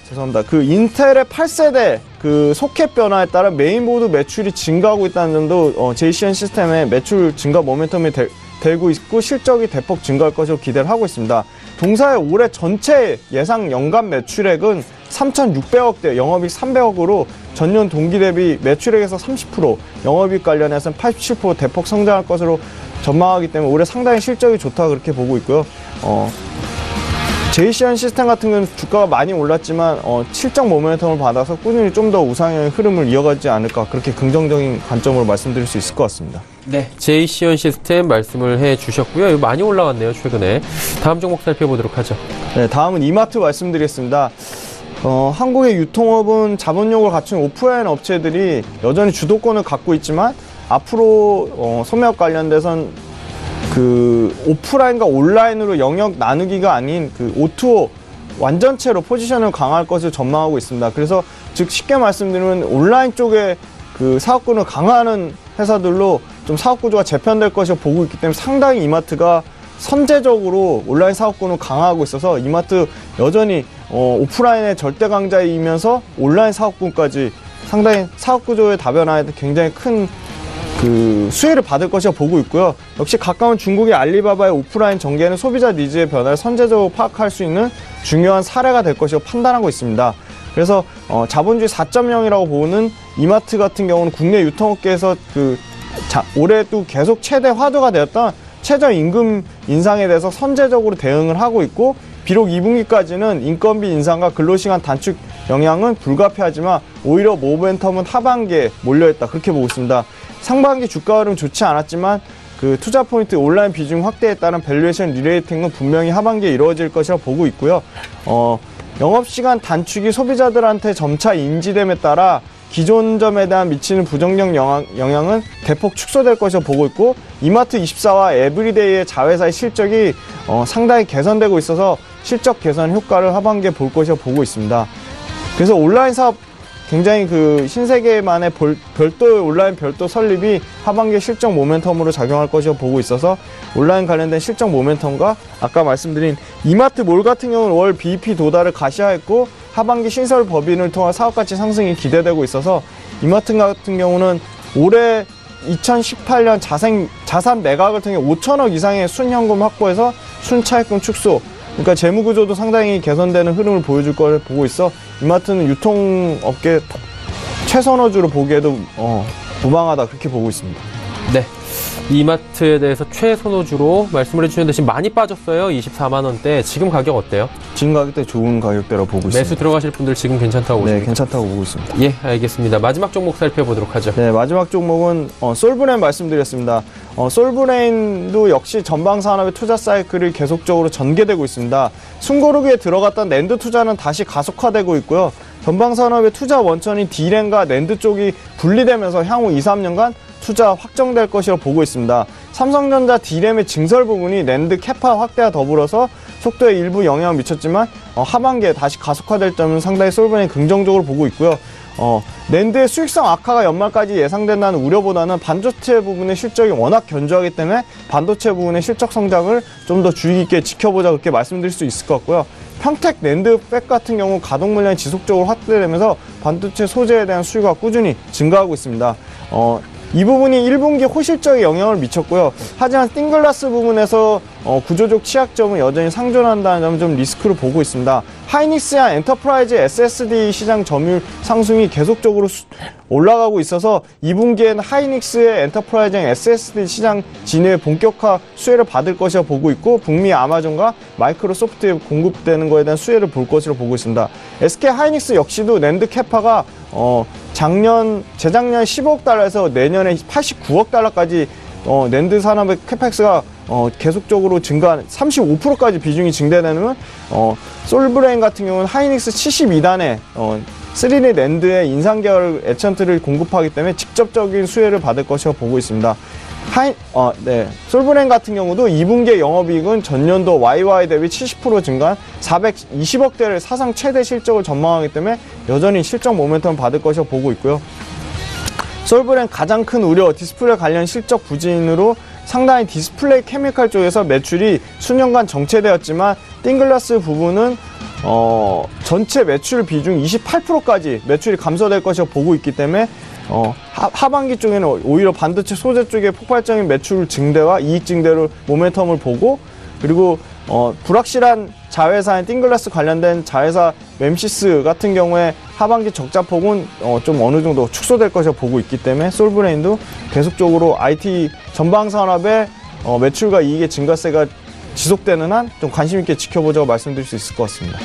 E: 죄송합니다. 그 인텔의 8세대 그 소켓 변화에 따라 메인보드 매출이 증가하고 있다는 점도 JCN 시스템의 매출 증가 모멘텀이 되고 있고 실적이 대폭 증가할 것으로 기대를 하고 있습니다. 동사의 올해 전체 예상 연간 매출액은 3,600억대, 영업이익 300억으로 전년 동기 대비 매출액에서 30%, 영업이익 관련해서는 87% 대폭 성장할 것으로 전망하기 때문에 올해 상당히 실적이 좋다 그렇게 보고 있고요. JCN 시스템 같은 경우는 주가가 많이 올랐지만 실적 모멘텀을 받아서 꾸준히 좀 더 우상향의 흐름을 이어가지 않을까 그렇게 긍정적인 관점으로 말씀드릴 수 있을 것 같습니다.
B: 네, JCN 시스템 말씀을 해주셨고요. 이거 많이 올라왔네요, 최근에. 다음 종목 살펴보도록 하죠.
E: 네, 다음은 이마트 말씀드리겠습니다. 한국의 유통업은 자본력을 갖춘 오프라인 업체들이 여전히 주도권을 갖고 있지만 앞으로 소매업 관련돼선 그 오프라인과 온라인으로 영역 나누기가 아닌 그 O2O 완전체로 포지션을 강화할 것을 전망하고 있습니다. 그래서 즉 쉽게 말씀드리면 온라인 쪽에 그 사업군을 강화하는 회사들로 좀 사업구조가 재편될 것이라고 보고 있기 때문에 상당히 이마트가 선제적으로 온라인 사업군을 강화하고 있어서 이마트 여전히 오프라인의 절대 강자이면서 온라인 사업군까지 상당히 사업구조의 다변화에 굉장히 큰 그 수혜를 받을 것이라고 보고 있고요. 역시 가까운 중국의 알리바바의 오프라인 전개는 소비자 니즈의 변화를 선제적으로 파악할 수 있는 중요한 사례가 될 것이라고 판단하고 있습니다. 그래서 자본주의 4.0이라고 보는 이마트 같은 경우는 국내 유통업계에서 올해도 계속 최대 화두가 되었던 최저임금 인상에 대해서 선제적으로 대응을 하고 있고, 비록 2분기까지는 인건비 인상과 근로시간 단축 영향은 불가피하지만 오히려 모멘텀은 하반기에 몰려있다 그렇게 보고 있습니다. 상반기 주가 흐름 좋지 않았지만 그 투자 포인트 온라인 비중 확대에 따른 밸류에이션 리레이팅은 분명히 하반기에 이루어질 것이라고 보고 있고요. 영업시간 단축이 소비자들한테 점차 인지됨에 따라 기존점에 대한 미치는 부정적 영향은 대폭 축소될 것이라고 보고 있고, 이마트24와 에브리데이의 자회사의 실적이 상당히 개선되고 있어서 실적 개선 효과를 하반기에 볼 것이라고 보고 있습니다. 그래서 온라인 사업 굉장히 그 신세계만의 온라인 별도 설립이 하반기에 실적 모멘텀으로 작용할 것이라고 보고 있어서 온라인 관련된 실적 모멘텀과 아까 말씀드린 이마트몰 같은 경우는 월 BEP 도달을 가시화했고 하반기 신설 법인을 통한 사업가치 상승이 기대되고 있어서 이마트 같은 경우는 올해 2018년 자산 매각을 통해 5천억 이상의 순현금 확보해서 순차익금 축소, 그러니까 재무구조도 상당히 개선되는 흐름을 보여줄 걸 보고 있어 이마트는 유통업계 최선호주로 보기에도 무방하다 그렇게 보고 있습니다.
B: 네, 이마트에 대해서 최선호주로 말씀을 해주셨는데 지금 많이 빠졌어요. 24만 원대. 지금 가격 어때요?
E: 지금 가격대 좋은 가격대라고 보고 있습니다.
B: 매수 들어가실 분들 지금 괜찮다고 보십니까?
E: 네, 괜찮다고 보고 있습니다.
B: 예, 알겠습니다. 마지막 종목 살펴보도록 하죠.
E: 네, 마지막 종목은 솔브레인 말씀드렸습니다. 솔브레인도 역시 전방산업의 투자 사이클이 계속적으로 전개되고 있습니다. 숨고르기에 들어갔던 낸드 투자는 다시 가속화되고 있고요. 전방산업의 투자 원천인 D램과 낸드 쪽이 분리되면서 향후 2-3년간 투자 확정될 것이라고 보고 있습니다. 삼성전자 D램의 증설 부분이 낸드 캐파 확대와 더불어서 속도에 일부 영향을 미쳤지만 하반기에 다시 가속화될 점은 상당히 솔브레인 긍정적으로 보고 있고요. 낸드의 수익성 악화가 연말까지 예상된다는 우려보다는 반도체 부분의 실적이 워낙 견조하기 때문에 반도체 부분의 실적 성장을 좀 더 주의 깊게 지켜보자 그렇게 말씀드릴 수 있을 것 같고요. 평택 낸드 팩 같은 경우 가동 물량이 지속적으로 확대되면서 반도체 소재에 대한 수요가 꾸준히 증가하고 있습니다. 이 부분이 1분기 호실적인 영향을 미쳤고요. 하지만 띵글라스 부분에서 구조적 취약점은 여전히 상존한다는 점을 좀 리스크로 보고 있습니다. 하이닉스와 엔터프라이즈 SSD 시장 점유율 상승이 계속적으로 올라가고 있어서 2분기에는 하이닉스의 엔터프라이즈 SSD 시장 진입의 본격화 수혜를 받을 것이라 보고 있고, 북미 아마존과 마이크로소프트에 공급되는 것에 대한 수혜를 볼 것으로 보고 있습니다. SK 하이닉스 역시도 낸드 캐파가 재작년 15억 달러에서 내년에 89억 달러까지 낸드 산업의 캐펙스가 계속적으로 증가한 35%까지 비중이 증대되는 솔브레인 같은 경우는 하이닉스 72단에 3D 낸드의 인상 계열 에천트를 공급하기 때문에 직접적인 수혜를 받을 것이라고 보고 있습니다. 솔브레인 같은 경우도 2분기의 영업이익은 전년도 YY 대비 70% 증가한 420억대를 사상 최대 실적을 전망하기 때문에 여전히 실적 모멘텀을 받을 것이라고 보고 있고요. 솔브레인 가장 큰 우려, 디스플레이 관련 실적 부진으로 상당히 디스플레이 케미칼 쪽에서 매출이 수년간 정체되었지만 띵글라스 부분은 전체 매출 비중 28%까지 매출이 감소될 것이라고 보고 있기 때문에 하반기 쪽에는 오히려 반도체 소재 쪽에 폭발적인 매출 증대와 이익 증대로 모멘텀을 보고, 그리고 불확실한 자회사인 띵글라스 관련된 자회사 멤시스 같은 경우에 하반기 적자폭은 좀 어느 정도 축소될 것이라 보고 있기 때문에 솔브레인도 계속적으로 IT 전방 산업의 매출과 이익의 증가세가 지속되는 한 좀 관심 있게 지켜보자고 말씀드릴 수 있을 것 같습니다.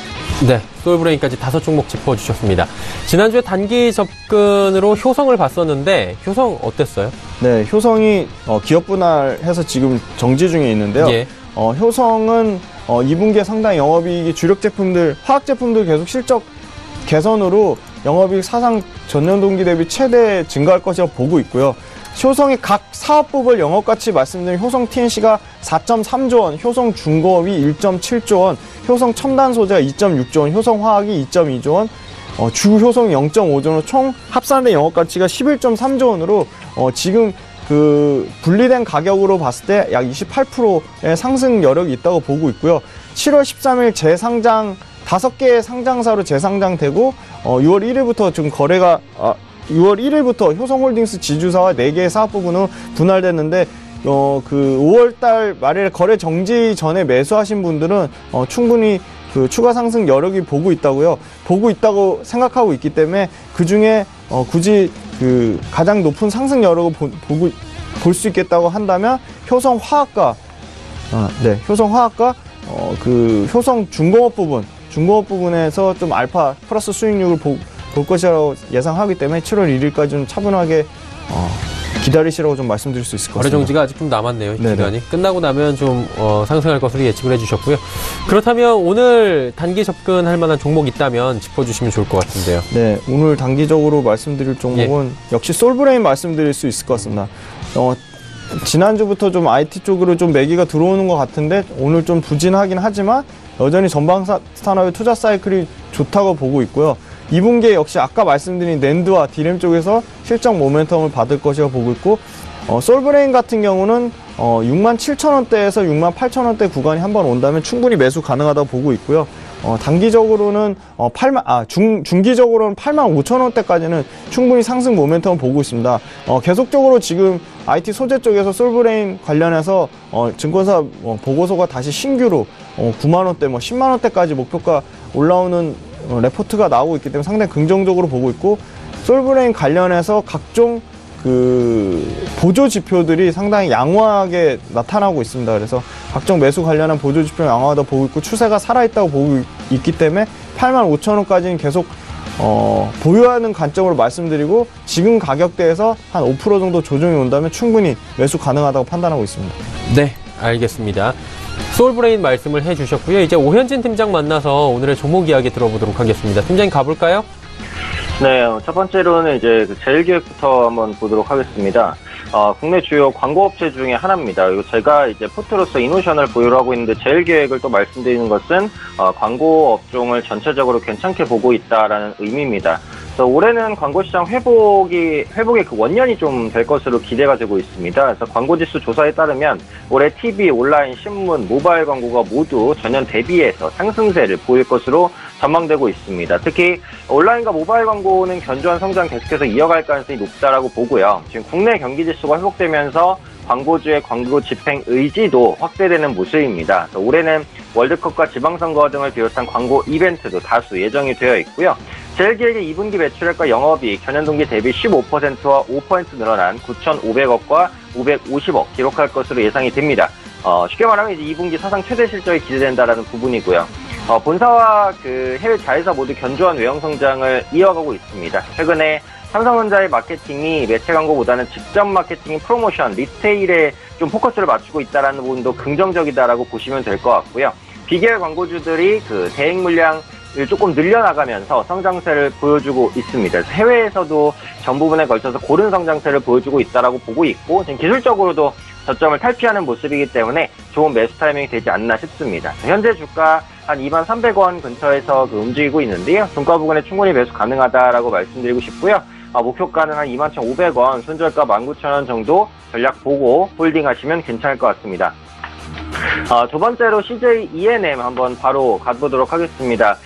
B: 네, 솔브레인까지 5종목 짚어주셨습니다. 지난주에 단기 접근으로 효성을 봤었는데 효성 어땠어요?
E: 네, 효성이 기업 분할해서 지금 정지 중에 있는데요.
B: 예.
E: 효성은 2분기에 상당히 영업이익이 주력 제품들, 화학 제품들 계속 실적 개선으로 영업이익 사상 전년 동기 대비 최대 증가할 것이라고 보고 있고요. 효성의 각 사업부별 영업가치 말씀드린 효성 TNC가 4.3조 원, 효성 중공업이 1.7조 원, 효성 첨단 소재가 2.6조 원, 효성 화학이 2.2조 원, 주효성 0.5조 원, 총 합산된 영업가치가 11.3조 원으로 지금 그 분리된 가격으로 봤을 때 약 28%의 상승 여력이 있다고 보고 있고요. 7월 13일 재상장 5개의 상장사로 재상장되고 6월 1일부터 지금 거래가 6월 1일부터 효성홀딩스 지주사와 4개의 사업 부분으로 분할됐는데 그 5월달 말에 거래 정지 전에 매수하신 분들은 충분히 그 추가 상승 여력이 보고 있다고 생각하고 있기 때문에 그 중에 굳이 그 가장 높은 상승 여력을 볼 수 있겠다고 한다면 효성화학과 그 효성 중공업 부분에서 좀 알파 플러스 수익률을 볼 것이라고 예상하기 때문에 7월 1일까지 좀 차분하게 기다리시라고 좀 말씀드릴 수 있을 것 같습니다.
B: 거래 정지가 아직 좀 남았네요. 이
E: 네네.
B: 기간이. 끝나고 나면 좀 상승할 것으로 예측을 해주셨고요. 그렇다면 오늘 단기 접근할 만한 종목 있다면 짚어주시면 좋을 것 같은데요.
E: 네, 오늘 단기적으로 말씀드릴 종목은 역시 솔브레인 말씀드릴 수 있을 것 같습니다. 지난주부터 좀 IT 쪽으로 좀 매기가 들어오는 것 같은데 오늘 좀 부진하긴 하지만 여전히 전방 산업의 투자 사이클이 좋다고 보고 있고요. 2분기에 역시 아까 말씀드린 낸드와 디램 쪽에서 실적 모멘텀을 받을 것이라고 보고 있고, 솔브레인 같은 경우는 67,000원대에서 68,000원대 구간이 한번 온다면 충분히 매수 가능하다고 보고 있고요. 단기적으로는 중기적으로는 85,000원대까지는 충분히 상승 모멘텀을 보고 있습니다. 계속적으로 지금 IT 소재 쪽에서 솔브레인 관련해서 증권사 보고서가 다시 신규로 9만원대, 10만원대까지 목표가 올라오는 레포트가 나오고 있기 때문에 상당히 긍정적으로 보고 있고, 솔브레인 관련해서 각종 그 보조 지표들이 상당히 양호하게 나타나고 있습니다. 그래서 각종 매수 관련한 보조 지표는 양호하다 보고 있고 추세가 살아있다고 보고 있기 때문에 85,000원까지는 계속 보유하는 관점으로 말씀드리고, 지금 가격대에서 한 5% 정도 조정이 온다면 충분히 매수 가능하다고 판단하고 있습니다.
B: 네, 알겠습니다. 솔브레인 말씀을 해주셨고요. 이제 오현진 팀장 만나서 오늘의 종목 이야기 들어보도록 하겠습니다. 팀장님 가볼까요?
D: 네, 첫 번째로는 이제 제일기획부터 한번 보도록 하겠습니다. 국내 주요 광고업체 중에 하나입니다. 그리고 제가 이제 포트로서 이노션을 보유를 하고 있는데 제일기획을 또 말씀드리는 것은 광고 업종을 전체적으로 괜찮게 보고 있다라는 의미입니다. 그래서 올해는 광고 시장 회복의 그 원년이 좀 될 것으로 기대가 되고 있습니다. 그래서 광고지수 조사에 따르면 올해 TV, 온라인, 신문, 모바일 광고가 모두 전년 대비해서 상승세를 보일 것으로 전망되고 있습니다. 특히 온라인과 모바일 광고는 견조한 성장 계속해서 이어갈 가능성이 높다라고 보고요. 지금 국내 경기 지수가 회복되면서 광고주의 광고 집행 의지도 확대되는 모습입니다. 올해는 월드컵과 지방선거 등을 비롯한 광고 이벤트도 다수 예정이 되어 있고요. 제일기획의 2분기 매출액과 영업이익 전년 동기 대비 15%와 5% 늘어난 9,500억과 550억 기록할 것으로 예상이 됩니다. 쉽게 말하면 이제 2분기 사상 최대 실적이 기대된다라는 부분이고요. 본사와 그 해외 자회사 모두 견조한 외형 성장을 이어가고 있습니다. 최근에 삼성전자의 마케팅이 매체 광고보다는 직접 마케팅인 프로모션, 리테일에 좀 포커스를 맞추고 있다는 부분도 긍정적이다라고 보시면 될 것 같고요. 비계열 광고주들이 그 대행 물량을 조금 늘려나가면서 성장세를 보여주고 있습니다. 그래서 해외에서도 전 부분에 걸쳐서 고른 성장세를 보여주고 있다라고 보고 있고, 지금 기술적으로도 저점을 탈피하는 모습이기 때문에 좋은 매수 타이밍이 되지 않나 싶습니다. 현재 주가 한 23,300원 근처에서 움직이고 있는데요. 종가 부근에 충분히 매수 가능하다라고 말씀드리고 싶고요. 목표가는 한 21,500원, 손절가 19,000원 정도 전략 보고 홀딩하시면 괜찮을 것 같습니다. 두 번째로 CJ ENM 한번 바로 가보도록 하겠습니다.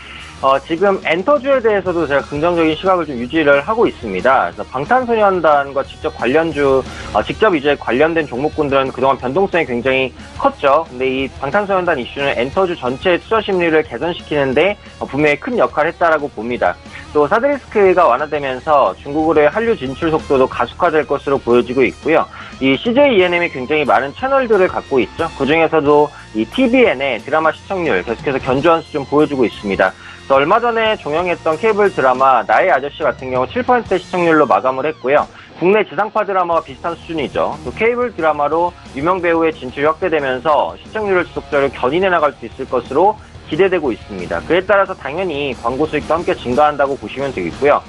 D: 지금 엔터주에 대해서도 제가 긍정적인 시각을 좀 유지를 하고 있습니다. 그래서 방탄소년단과 직접 이제 관련된 종목군들은 그동안 변동성이 굉장히 컸죠. 근데 이 방탄소년단 이슈는 엔터주 전체의 투자 심리를 개선시키는데 분명히 큰 역할을 했다라고 봅니다. 또 사드리스크가 완화되면서 중국으로의 한류 진출 속도도 가속화될 것으로 보여지고 있고요. 이 CJ ENM이 굉장히 많은 채널들을 갖고 있죠. 그중에서도 이 TVN의 드라마 시청률 계속해서 견조한 수준 보여주고 있습니다. 얼마 전에 종영했던 케이블 드라마 나의 아저씨 같은 경우 7% 시청률로 마감을 했고요. 국내 지상파 드라마와 비슷한 수준이죠. 또 케이블 드라마로 유명 배우의 진출이 확대되면서 시청률을 지속적으로 견인해 나갈 수 있을 것으로 기대되고 있습니다. 그에 따라서 당연히 광고 수익도 함께 증가한다고 보시면 되겠고요.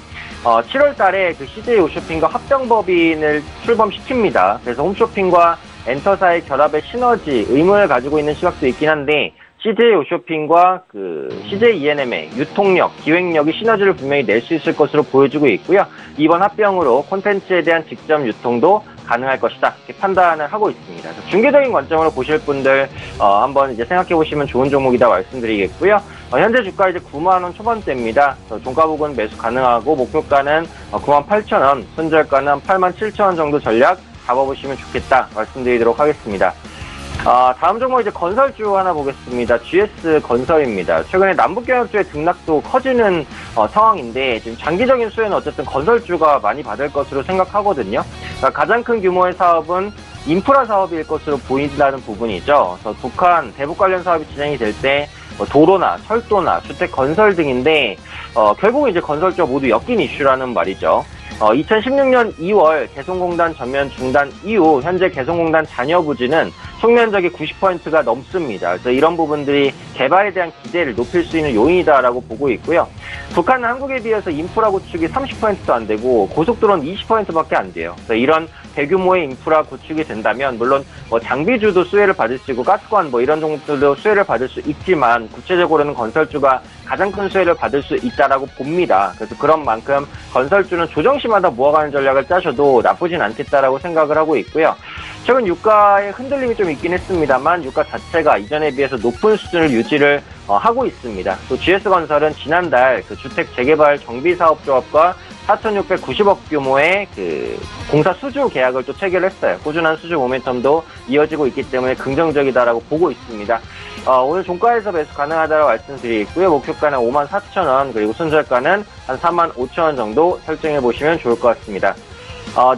D: 7월 달에 그 CJ 홈쇼핑과 합병법인을 출범시킵니다. 그래서 홈쇼핑과 엔터사의 결합의 시너지, 의문을 가지고 있는 시각도 있긴 한데 CJ 홈쇼핑과 그 CJ ENM의 유통력, 기획력이 시너지를 분명히 낼 수 있을 것으로 보여지고 있고요. 이번 합병으로 콘텐츠에 대한 직접 유통도 가능할 것이다. 이렇게 판단을 하고 있습니다. 중계적인 관점으로 보실 분들 한번 이제 생각해 보시면 좋은 종목이다 말씀드리겠고요. 현재 주가 이제 9만 원 초반대입니다. 종가 부근 매수 가능하고 목표가는 98,000원, 손절가는 87,000원 정도 전략 잡아보시면 좋겠다 말씀드리도록 하겠습니다. 다음 종목 이제 건설주 하나 보겠습니다. GS 건설입니다. 최근에 남북경협주의 등락도 커지는 상황인데 지금 장기적인 수혜는 어쨌든 건설주가 많이 받을 것으로 생각하거든요. 그러니까 가장 큰 규모의 사업은 인프라 사업일 것으로 보인다는 부분이죠. 그래서 북한 대북 관련 사업이 진행이 될 때 도로나 철도나 주택 건설 등인데 결국 이제 건설주와 모두 엮인 이슈라는 말이죠. 2016년 2월 개성공단 전면 중단 이후 현재 개성공단 잔여 부지는 총면적이 90%가 넘습니다. 그래서 이런 부분들이 개발에 대한 기대를 높일 수 있는 요인이다라고 보고 있고요. 북한은 한국에 비해서 인프라 구축이 30%도 안 되고 고속도로는 20%밖에 안 돼요. 그래서 이런 대규모의 인프라 구축이 된다면 물론 장비주도 수혜를 받을 수 있고 가스관 이런 종목들도 수혜를 받을 수 있지만 구체적으로는 건설주가 가장 큰 수혜를 받을 수 있다라고 봅니다. 그래서 그런 만큼 건설주는 조정시마다 모아가는 전략을 짜셔도 나쁘진 않겠다라고 생각을 하고 있고요. 최근 유가의 흔들림이 좀 있긴 했습니다만 유가 자체가 이전에 비해서 높은 수준을 유지를 하고 있습니다. 또 GS건설은 지난달 그 주택 재개발 정비사업조합과 4,690억 규모의 그 공사 수주 계약을 또 체결했어요. 꾸준한 수주 모멘텀도 이어지고 있기 때문에 긍정적이다라고 보고 있습니다. 오늘 종가에서 매수 가능하다고 말씀드리겠고요. 목표가는 54,000원 그리고 손절가는 한 45,000원 정도 설정해 보시면 좋을 것 같습니다.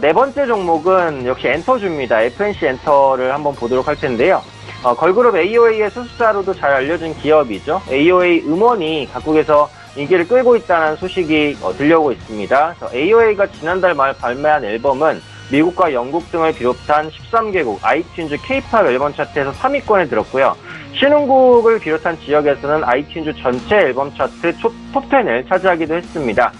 D: 네 번째 종목은 역시 엔터주입니다. FNC 엔터를 한번 보도록 할 텐데요. 걸그룹 AOA의 소속사로도 잘 알려진 기업이죠. AOA 음원이 각국에서 인기를 끌고 있다는 소식이 들려오고 있습니다. AOA가 지난달 말 발매한 앨범은 미국과 영국 등을 비롯한 13개국 아이튠즈 K-팝 앨범 차트에서 3위권에 들었고요. 신흥국을 비롯한 지역에서는 아이튠즈 전체 앨범 차트 톱10을 차지하기도 했습니다.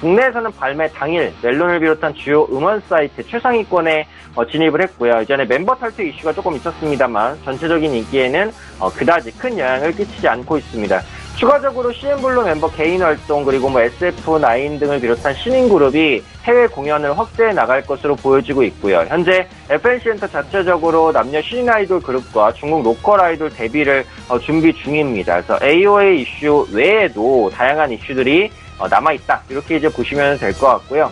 D: 국내에서는 발매 당일 멜론을 비롯한 주요 음원 사이트 최상위권에 진입을 했고요. 이전에 member 탈퇴 이슈가 조금 있었습니다만 전체적인 인기에는 그다지 큰 영향을 끼치지 않고 있습니다. 추가적으로 CN블루 멤버 개인 활동 그리고 SF9 등을 비롯한 신인 그룹이 해외 공연을 확대해 나갈 것으로 보여지고 있고요. 현재 FNC 엔터 자체적으로 남녀 신인 아이돌 그룹과 중국 로컬 아이돌 데뷔를 준비 중입니다. 그래서 AOA 이슈 외에도 다양한 이슈들이 남아있다. 이렇게 이제 보시면 될 것 같고요.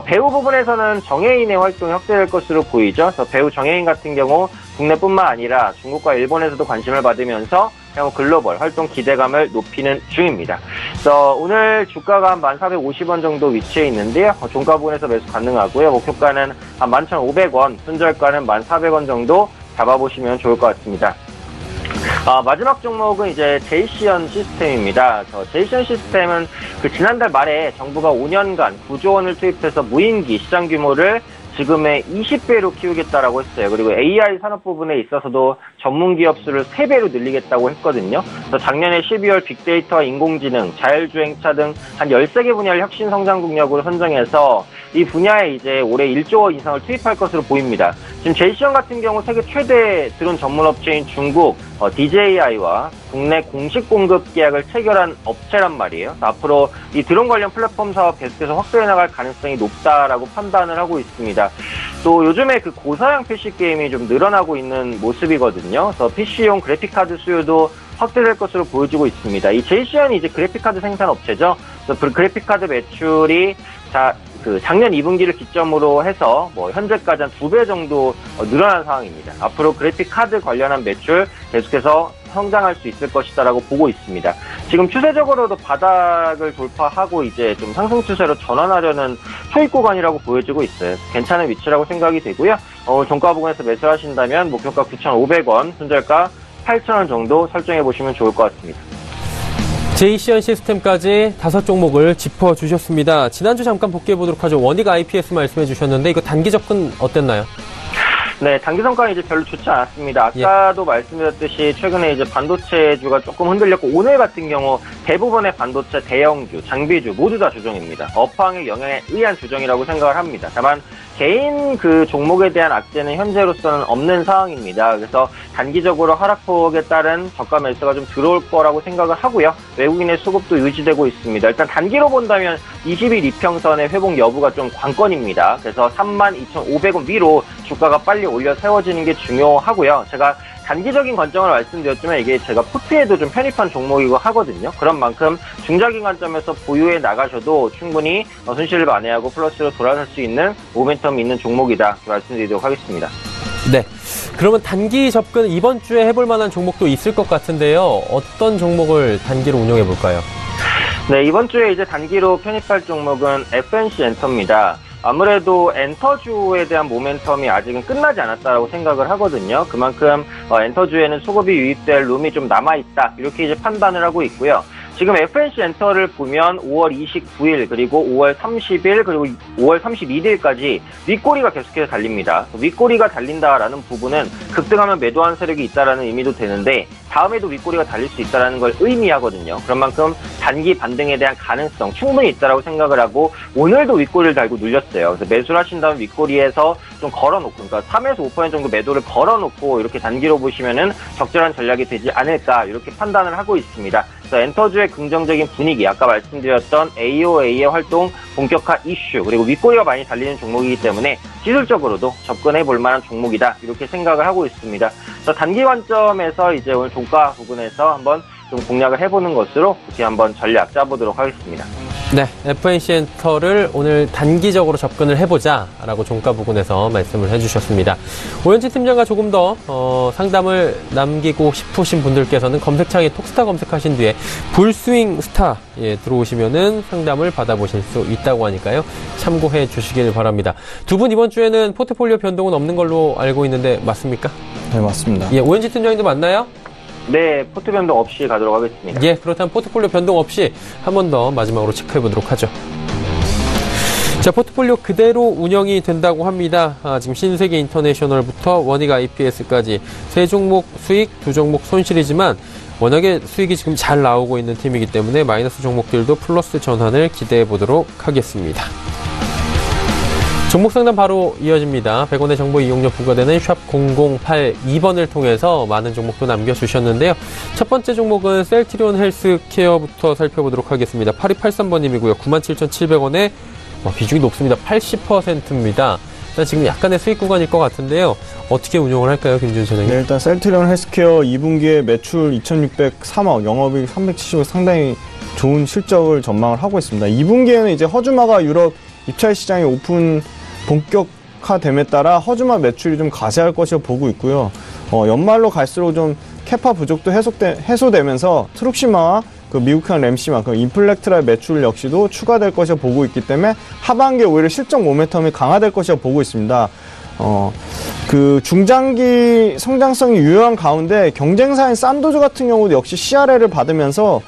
D: 배우 부분에서는 정혜인의 활동이 확대될 것으로 보이죠. 그래서 배우 정혜인 같은 경우 국내뿐만 아니라 중국과 일본에서도 관심을 받으면서 향후 글로벌 활동 기대감을 높이는 중입니다. 그래서 오늘 주가가 한 1,450원 정도 위치해 있는데요. 종가 부분에서 매수 가능하고요. 목표가는 한 11,500원, 손절가는 1,400원 정도 잡아보시면 좋을 것 같습니다. 마지막 종목은 이제 제이시언 시스템입니다. 제이시언 시스템은 그 지난달 말에 정부가 5년간 9조 원을 투입해서 무인기 시장 규모를 지금의 20배로 키우겠다라고 했어요. 그리고 AI 산업 부분에 있어서도 전문 기업 수를 3배로 늘리겠다고 했거든요. 그래서 작년에 12월 빅데이터와 인공지능, 자율주행차 등 한 13개 분야를 혁신 성장 동력으로 선정해서 이 분야에 이제 올해 1조 원 이상을 투입할 것으로 보입니다. 지금 제이시언 같은 경우 세계 최대 드론 전문 업체인 중국 DJI와 국내 공식 공급 계약을 체결한 업체란 말이에요. 앞으로 이 드론 관련 플랫폼 사업 계속해서 확대해 나갈 가능성이 높다라고 판단을 하고 있습니다. 또 요즘에 그 고사양 PC 게임이 좀 늘어나고 있는 모습이거든요. 그래서 PC용 그래픽카드 수요도 확대될 것으로 보여지고 있습니다. 이 JCI는 이제 그래픽카드 생산 업체죠. 그래서 그래픽카드 매출이 작년 2분기를 기점으로 해서 현재까지 한 2배 정도 늘어난 상황입니다. 앞으로 그래픽카드 관련한 매출 계속해서 성장할 수 있을 것이다라고 보고 있습니다. 지금 추세적으로도 바닥을 돌파하고 이제 좀 상승 추세로 전환하려는 초입 구간이라고 보여지고 있어요. 괜찮은 위치라고 생각이 되고요. 종가 부근에서 매수하신다면 목표가 9,500원, 손절가 8,000원 정도 설정해 보시면 좋을 것 같습니다.
B: JCI 시스템까지 5종목을 짚어주셨습니다. 지난주 잠깐 복귀해 보도록 하죠. 원익 IPS 말씀해 주셨는데 이거 단기 접근 어땠나요?
D: 네, 단기 성과는 이제 별로 좋지 않았습니다. 아까도 말씀드렸듯이 최근에 이제 반도체주가 조금 흔들렸고, 오늘 같은 경우 대부분의 반도체 대형주, 장비주 모두 다 조정입니다. 업황의 영향에 의한 조정이라고 생각을 합니다. 다만 개인 종목에 대한 악재는 현재로서는 없는 상황입니다. 그래서 단기적으로 하락폭에 따른 저가 매수가 좀 들어올 거라고 생각을 하고요. 외국인의 수급도 유지되고 있습니다. 일단 단기로 본다면 20일 이평선의 회복 여부가 좀 관건입니다. 그래서 32,500원 위로 주가가 빨리 올려 세워지는 게 중요하고요. 제가 단기적인 관점을 말씀드렸지만 이게 제가 포트에도 좀 편입한 종목이고 하거든요. 그런 만큼 중장기 관점에서 보유해 나가셔도 충분히 손실을 만회하고 플러스로 돌아설 수 있는 모멘텀이 있는 종목이다 말씀드리도록 하겠습니다.
B: 네. 그러면 단기 접근 이번 주에 해볼 만한 종목도 있을 것 같은데요. 어떤 종목을 단기로 운영해 볼까요?
D: 네, 이번 주에 이제 단기로 편입할 종목은 FNC 엔터입니다. 아무래도 엔터주에 대한 모멘텀이 아직은 끝나지 않았다라고 생각을 하거든요. 그만큼 엔터주에는 수급이 유입될 룸이 좀 남아있다, 이렇게 이제 판단을 하고 있고요. 지금 FNC 엔터를 보면 5월 29일 그리고 5월 30일 그리고 5월 32일까지 윗꼬리가 계속해서 달립니다. 윗꼬리가 달린다라는 부분은 급등하면 매도한 세력이 있다라는 의미도 되는데 다음에도 윗꼬리가 달릴 수 있다라는 걸 의미하거든요. 그런 만큼 단기 반등에 대한 가능성 충분히 있다라고 생각을 하고 오늘도 윗꼬리를 달고 눌렸어요. 그래서 매수를 하신다면 윗꼬리에서 좀 걸어놓고, 그러니까 3에서 5% 정도 매도를 걸어놓고 이렇게 단기로 보시면은 적절한 전략이 되지 않을까, 이렇게 판단을 하고 있습니다. 그래서 엔터주의 긍정적인 분위기, 아까 말씀드렸던 AOA의 활동 본격화 이슈, 그리고 윗꼬리가 많이 달리는 종목이기 때문에 기술적으로도 접근해 볼 만한 종목이다, 이렇게 생각을 하고 있습니다. 그래서 단기 관점에서 이제 오늘 종가 부분에서 한번 좀 공략을 해보는 것으로 이렇게 한번 전략 짜보도록 하겠습니다.
B: 네, FNC 엔터를 오늘 단기적으로 접근을 해보자라고 종가 부근에서 말씀을 해주셨습니다. 오현진 팀장과 조금 더 상담을 남기고 싶으신 분들께서는 검색창에 톡스타 검색하신 뒤에 풀스윙 스타 들어오시면은 상담을 받아보실 수 있다고 하니까요. 참고해 주시길 바랍니다. 두 분 이번 주에는 포트폴리오 변동은 없는 걸로 알고 있는데 맞습니까?
E: 네, 맞습니다.
B: 예, 오현진 팀장님도 맞나요?
D: 네, 포트 변동 없이 가도록 하겠습니다.
B: 예, 그렇다면 포트폴리오 변동 없이 한 번 더 마지막으로 체크해 보도록 하죠. 자, 포트폴리오 그대로 운영이 된다고 합니다. 지금 신세계 인터내셔널부터 원익 IPS까지 세 종목 수익, 두 종목 손실이지만 워낙에 수익이 지금 잘 나오고 있는 팀이기 때문에 마이너스 종목들도 플러스 전환을 기대해 보도록 하겠습니다. 종목 상담 바로 이어집니다. 100원의 정보 이용료 부과되는 샵 0082번을 통해서 많은 종목도 남겨주셨는데요. 첫 번째 종목은 셀트리온 헬스케어부터 살펴보도록 하겠습니다. 8283번님이고요. 97,700원에 비중이 높습니다. 80%입니다. 일단 지금 약간의 수익 구간일 것 같은데요. 어떻게 운용을 할까요, 김준 차장님?
E: 네, 일단 셀트리온 헬스케어 2분기에 매출 2,603억, 영업이익 370억, 상당히 좋은 실적을 전망을 하고 있습니다. 2분기에는 이제 허즈마가 유럽 입찰 시장이 본격화됨에 따라 허즈마 매출이 좀 가세할 것이라 보고 있고요. 연말로 갈수록 좀 캐파 부족도 해소되면서 트룩시마와 미국형 램시마, 인플렉트라의 매출 역시도 추가될 것이라 보고 있기 때문에 하반기에 오히려 실적 모멘텀이 강화될 것이라 보고 있습니다. 중장기 성장성이 유효한 가운데 경쟁사인 산도즈 같은 경우도 역시 CRL을 받으면서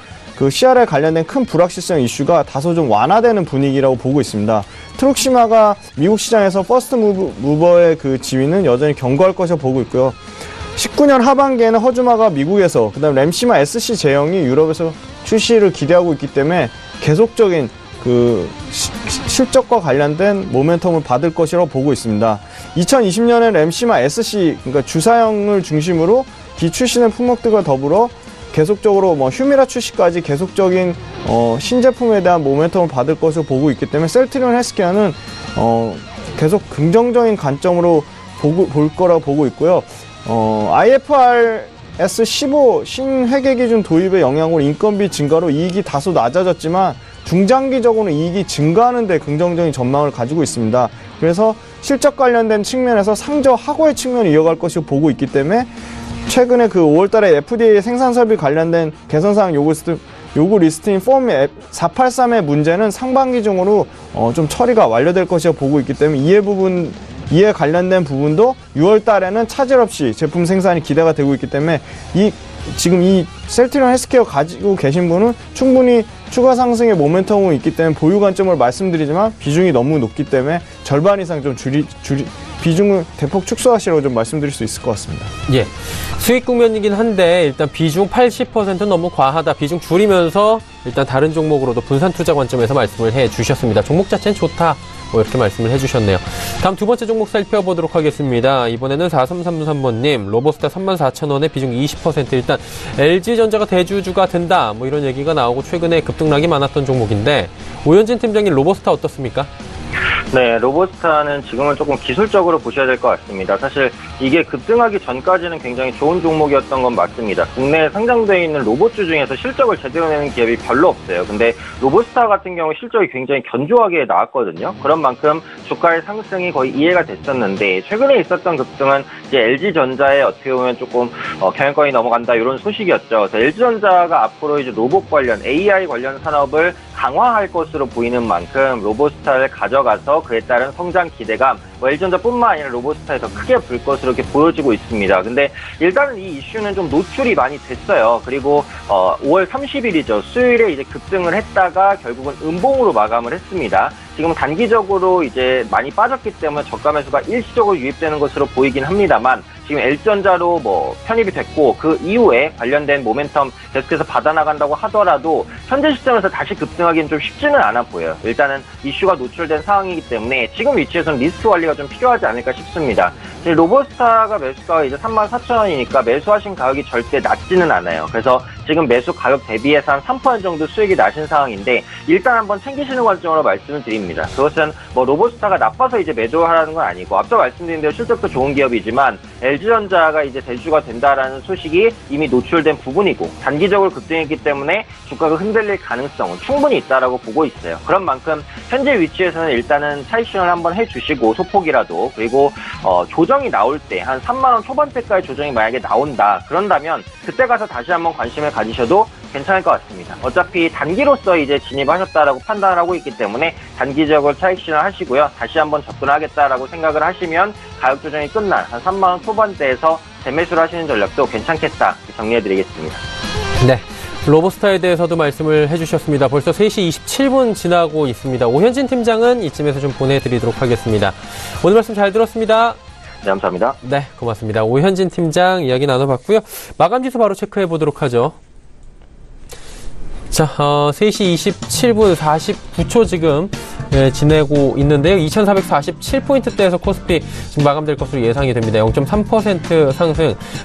E: CRL 관련된 큰 불확실성 이슈가 다소 좀 완화되는 분위기라고 보고 있습니다. 트룩시마가 미국 시장에서 퍼스트 무버의 지위는 여전히 견고할 것이라 보고 있고요. 19년 하반기에는 허즈마가 미국에서, 그다음 램시마 SC 제형이 유럽에서 출시를 기대하고 있기 때문에 계속적인 실적과 관련된 모멘텀을 받을 것이라고 보고 있습니다. 2020년에 램시마 SC, 그러니까 주사형을 중심으로 기출시된 품목들과 더불어 계속적으로 휴미라 출시까지 계속적인 신제품에 대한 모멘텀을 받을 것으로 보고 있기 때문에 셀트리온 헬스케어는 계속 긍정적인 관점으로 볼 거라고 보고 있고요. IFR S15 신회계 기준 도입의 영향으로 인건비 증가로 이익이 다소 낮아졌지만 중장기적으로는 이익이 증가하는 데 긍정적인 전망을 가지고 있습니다. 그래서 실적 관련된 측면에서 상저 하고의 측면을 이어갈 것으로 보고 있기 때문에 최근에 그 5월달에 FDA 생산 설비 관련된 개선사항 요구 리스트인 폼 483의 문제는 상반기 중으로 좀 처리가 완료될 것이라 보고 있기 때문에 이에 관련된 부분도 6월 달에는 차질 없이 제품 생산이 기대가 되고 있기 때문에 지금 이 셀트리온 헬스케어 가지고 계신 분은 충분히 추가 상승의 모멘텀이 있기 때문에 보유 관점을 말씀드리지만 비중이 너무 높기 때문에 절반 이상 좀 비중을 대폭 축소하시라고 좀 말씀드릴 수 있을 것 같습니다.
B: 예. 수익 국면이긴 한데 일단 비중 80% 너무 과하다. 비중 줄이면서 일단 다른 종목으로도 분산 투자 관점에서 말씀을 해 주셨습니다. 종목 자체는 좋다. 이렇게 말씀을 해주셨네요. 다음 두 번째 종목 살펴보도록 하겠습니다. 이번에는 4333번님, 로보스타 34,000원에 비중 20%. 일단 LG전자가 대주주가 된다. 이런 얘기가 나오고 최근에 급등락이 많았던 종목인데 오현진 팀장님, 로보스타 어떻습니까?
D: 네, 로보스타는 지금은 조금 기술적으로 보셔야 될 것 같습니다. 사실 이게 급등하기 전까지는 굉장히 좋은 종목이었던 건 맞습니다. 국내에 상장되어 있는 로봇주 중에서 실적을 제대로 내는 기업이 별로 없어요. 근데 로보스타 같은 경우 실적이 굉장히 견조하게 나왔거든요. 그런 만큼 주가의 상승이 거의 이해가 됐었는데 최근에 있었던 급등은 이제 LG전자에 어떻게 보면 조금 경영권이 넘어간다 이런 소식이었죠. 그래서 LG전자가 앞으로 이제 로봇 관련 AI 관련 산업을 강화할 것으로 보이는 만큼 로보스타를 가져가서 그에 따른 성장 기대감, LG전자뿐만 아니라 로보스타에서 크게 불 것으로 이렇게 보여지고 있습니다. 근데 일단은 이 이슈는 좀 노출이 많이 됐어요. 그리고 5월 30일이죠. 수요일에 이제 급등을 했다가 결국은 음봉으로 마감을 했습니다. 지금 단기적으로 이제 많이 빠졌기 때문에 저가 매수가 일시적으로 유입되는 것으로 보이긴 합니다만 지금 LG전자로 편입이 됐고 그 이후에 관련된 모멘텀 계속해서 받아나간다고 하더라도 현재 시점에서 다시 급등하기는 좀 쉽지는 않아 보여요. 일단은 이슈가 노출된 상황이기 때문에 지금 위치에서는 리스크 관리가 좀 필요하지 않을까 싶습니다. 로보스타가 매수가가 이제 34,000원이니까 매수하신 가격이 절대 낮지는 않아요. 그래서 지금 매수 가격 대비해서 한 3% 정도 수익이 나신 상황인데 일단 한번 챙기시는 관점으로 말씀을 드립니다. 그것은 로보스타가 나빠서 이제 매도하라는 건 아니고 앞서 말씀드린 대로 실적도 좋은 기업이지만 LG전자가 이제 대주주가 된다라는 소식이 이미 노출된 부분이고 단기적으로 급등했기 때문에 주가가 흔들릴 가능성은 충분히 있다라고 보고 있어요. 그런 만큼 현재 위치에서는 일단은 차익 실현을 한번 해주시고 소폭이라도 그리고 조정이 나올 때 한 3만원 초반대까지 조정이 만약에 나온다 그런다면 그때 가서 다시 한번 관심을 가지셔도 괜찮을 것 같습니다. 어차피 단기로서 이제 진입하셨다라고 판단을 하고 있기 때문에 단기적으로 차익 실현하시고요. 다시 한번 접근하겠다라고 생각을 하시면 가격 조정이 끝난 한 3만원 초반대에서 재매수를 하시는 전략도 괜찮겠다 정리해드리겠습니다.
B: 네. 로보스타에 대해서도 말씀을 해주셨습니다. 벌써 3시 27분 지나고 있습니다. 오현진 팀장은 이쯤에서 좀 보내드리도록 하겠습니다. 오늘 말씀 잘 들었습니다.
D: 네, 감사합니다.
B: 네, 고맙습니다. 오현진 팀장 이야기 나눠봤고요. 마감지수 바로 체크해 보도록 하죠. 자, 3시 27분 49초 지금 지내고 있는데요. 2447포인트대에서 코스피 지금 마감될 것으로 예상이 됩니다. 0.3%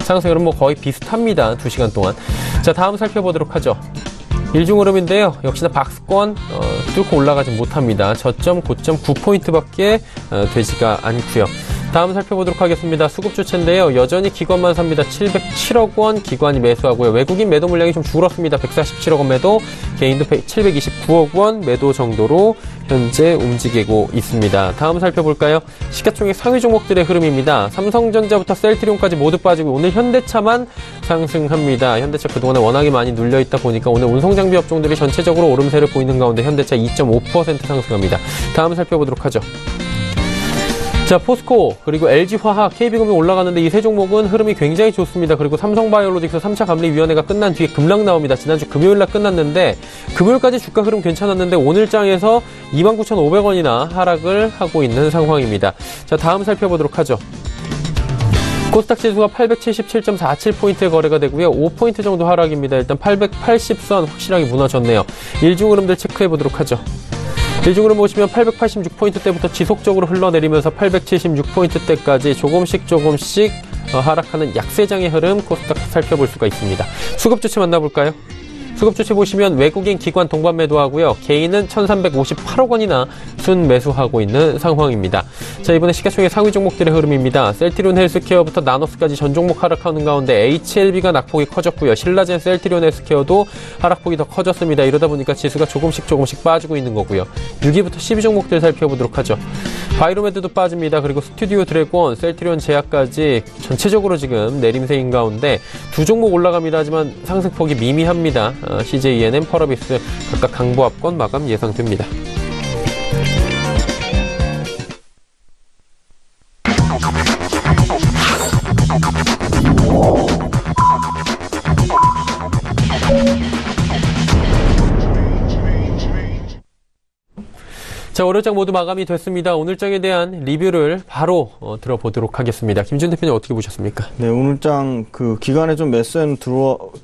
B: 상승률은 거의 비슷합니다. 2시간 동안. 자, 다음 살펴보도록 하죠. 일중 흐름인데요. 역시나 박스권 뚫고 올라가지 못합니다. 저점, 고점 9포인트밖에 되지가 않고요. 다음 살펴보도록 하겠습니다. 수급 주체인데요. 여전히 기관만 삽니다. 707억 원 기관이 매수하고요. 외국인 매도 물량이 좀 줄었습니다. 147억 원 매도, 개인도 729억 원 매도 정도로 현재 움직이고 있습니다. 다음 살펴볼까요? 시가총액 상위 종목들의 흐름입니다. 삼성전자부터 셀트리온까지 모두 빠지고 오늘 현대차만 상승합니다. 현대차 그동안에 워낙에 많이 눌려있다 보니까 오늘 운송장비 업종들이 전체적으로 오름세를 보이는 가운데 현대차 2.5% 상승합니다. 다음 살펴보도록 하죠. 자, 포스코, 그리고 LG화학, KB금융 올라가는데 이 세 종목은 흐름이 굉장히 좋습니다. 그리고 삼성바이오로직스 3차 감리위원회가 끝난 뒤에 급락 나옵니다. 지난주 금요일날 끝났는데 금요일까지 주가 흐름 괜찮았는데 오늘 장에서 29,500원이나 하락을 하고 있는 상황입니다. 자, 다음 살펴보도록 하죠. 코스닥 지수가 877.47포인트에 거래가 되고요. 5포인트 정도 하락입니다. 일단 880선 확실하게 무너졌네요. 일중 흐름들 체크해 보도록 하죠. 일중으로 보시면 886포인트대부터 지속적으로 흘러내리면서 876포인트대까지 조금씩 하락하는 약세장의 흐름 코스닥 살펴볼 수가 있습니다. 수급 주체 만나볼까요? 수급 주체 보시면 외국인 기관 동반 매도하고요. 개인은 1,358억 원이나 순 매수하고 있는 상황입니다. 자, 이번에 시가총액 상위 종목들의 흐름입니다. 셀트리온 헬스케어부터 나노스까지 전 종목 하락하는 가운데 HLB가 낙폭이 커졌고요. 신라젠, 셀트리온 헬스케어도 하락폭이 더 커졌습니다. 이러다 보니까 지수가 조금씩 빠지고 있는 거고요. 6위부터 10위 종목들 살펴보도록 하죠. 바이로메드도 빠집니다. 그리고 스튜디오 드래곤, 셀트리온 제약까지 전체적으로 지금 내림세인 가운데 두 종목 올라갑니다. 하지만 상승폭이 미미합니다. CJENM, 펄어비스 각각 강보합권 마감 예상됩니다. 자, 월요장 모두 마감이 됐습니다. 오늘장에 대한 리뷰를 바로 들어보도록 하겠습니다. 김준 대표님 어떻게 보셨습니까?
E: 네, 오늘장 기간에 좀 매수는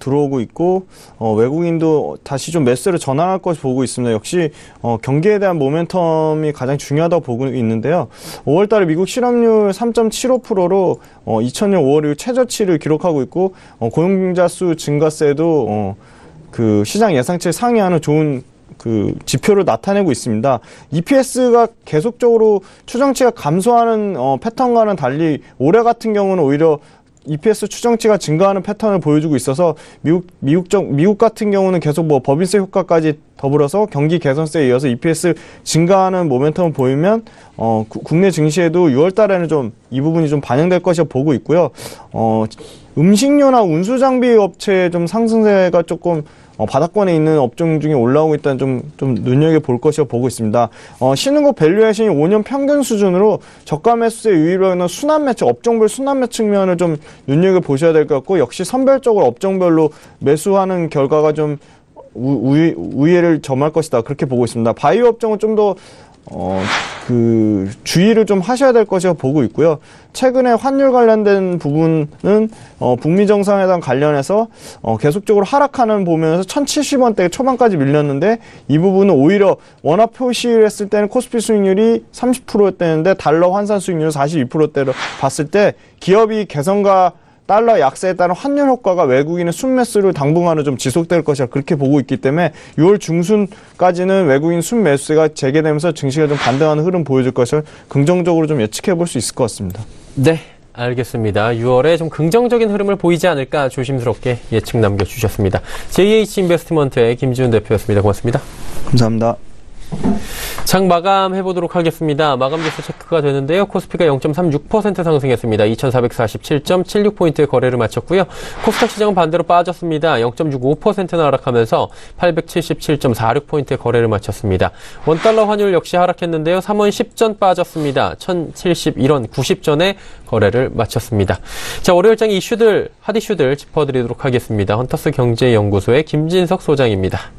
E: 들어오고 있고 외국인도 다시 좀 매수를 전환할 것을 보고 있습니다. 역시 경기에 대한 모멘텀이 가장 중요하다고 보고 있는데요. 5월달에 미국 실업률 3.75%로 2000년 5월 이후 최저치를 기록하고 있고 고용자 수 증가세도 시장 예상치를 상회하는 좋은 지표를 나타내고 있습니다. EPS가 계속적으로 추정치가 감소하는 패턴과는 달리 올해 같은 경우는 오히려 EPS 추정치가 증가하는 패턴을 보여주고 있어서 미국 같은 경우는 계속 법인세 효과까지 더불어서 경기 개선세에 이어서 EPS 증가하는 모멘텀을 보이면 국내 증시에도 6월 달에는 좀 이 부분이 좀 반영될 것이라 보고 있고요. 음식료나 운수 장비 업체의 좀 상승세가 조금 바닥권에 있는 업종 중에 올라오고 있다는 좀 눈여겨볼 것이라 보고 있습니다. 신흥국 밸류에이션이 5년 평균 수준으로 저가 매수세 유입으로 하는 순환 매측, 업종별 순환 매측 측면을 좀 눈여겨보셔야 될 것 같고, 역시 선별적으로 업종별로 매수하는 결과가 좀 우위를 점할 것이다. 그렇게 보고 있습니다. 바이오 업종은 좀 더 주의를 좀 하셔야 될 것이라 보고 있고요. 최근에 환율 관련된 부분은 북미 정상회담 관련해서 계속적으로 하락하는 보면서 1,070원대 초반까지 밀렸는데, 이 부분은 오히려 원화 표시를 했을 때는 코스피 수익률이 30%였다는데 달러 환산 수익률은 42%대로 봤을 때 기업이 개선과 달러 약세에 따른 환율 효과가 외국인의 순매수를 당분간은 좀 지속될 것이라 그렇게 보고 있기 때문에 6월 중순까지는 외국인 순매수가 재개되면서 증시가 좀 반등하는 흐름 보여줄 것을 긍정적으로 좀 예측해 볼 수 있을 것 같습니다.
B: 네, 알겠습니다. 6월에 좀 긍정적인 흐름을 보이지 않을까 조심스럽게 예측 남겨주셨습니다. JH인베스트먼트의 김지훈 대표였습니다. 고맙습니다.
E: 감사합니다.
B: 장 마감해보도록 하겠습니다. 마감지수 체크가 되는데요. 코스피가 0.36% 상승했습니다. 2447.76포인트의 거래를 마쳤고요. 코스닥 시장은 반대로 빠졌습니다. 0.65%나 하락하면서 877.46포인트의 거래를 마쳤습니다. 원달러 환율 역시 하락했는데요. 3원 10전 빠졌습니다. 1071원 90전에 거래를 마쳤습니다. 자, 월요일장 핫 이슈들 짚어드리도록 하겠습니다. 헌터스 경제연구소의 김진석 소장입니다.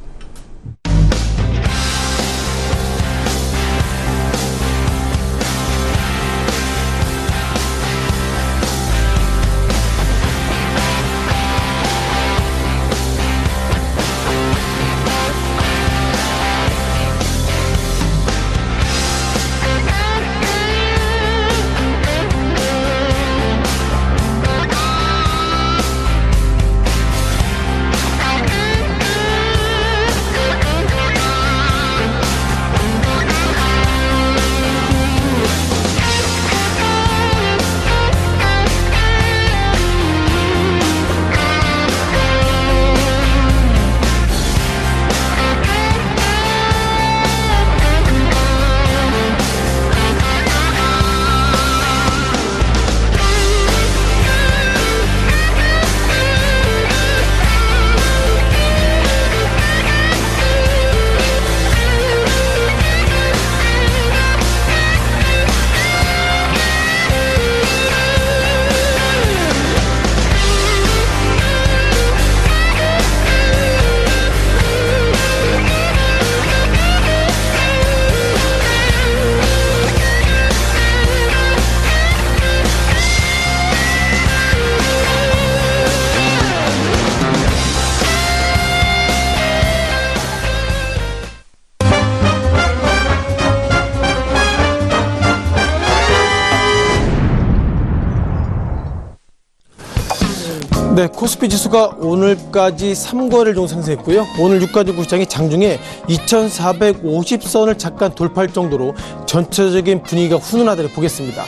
F: 네, 코스피 지수가 오늘까지 3거래일 정도 상승했고요. 오늘 유가증권 시장이 장중에 2,450선을 잠깐 돌파할 정도로 전체적인 분위기가 훈훈하다고 보겠습니다.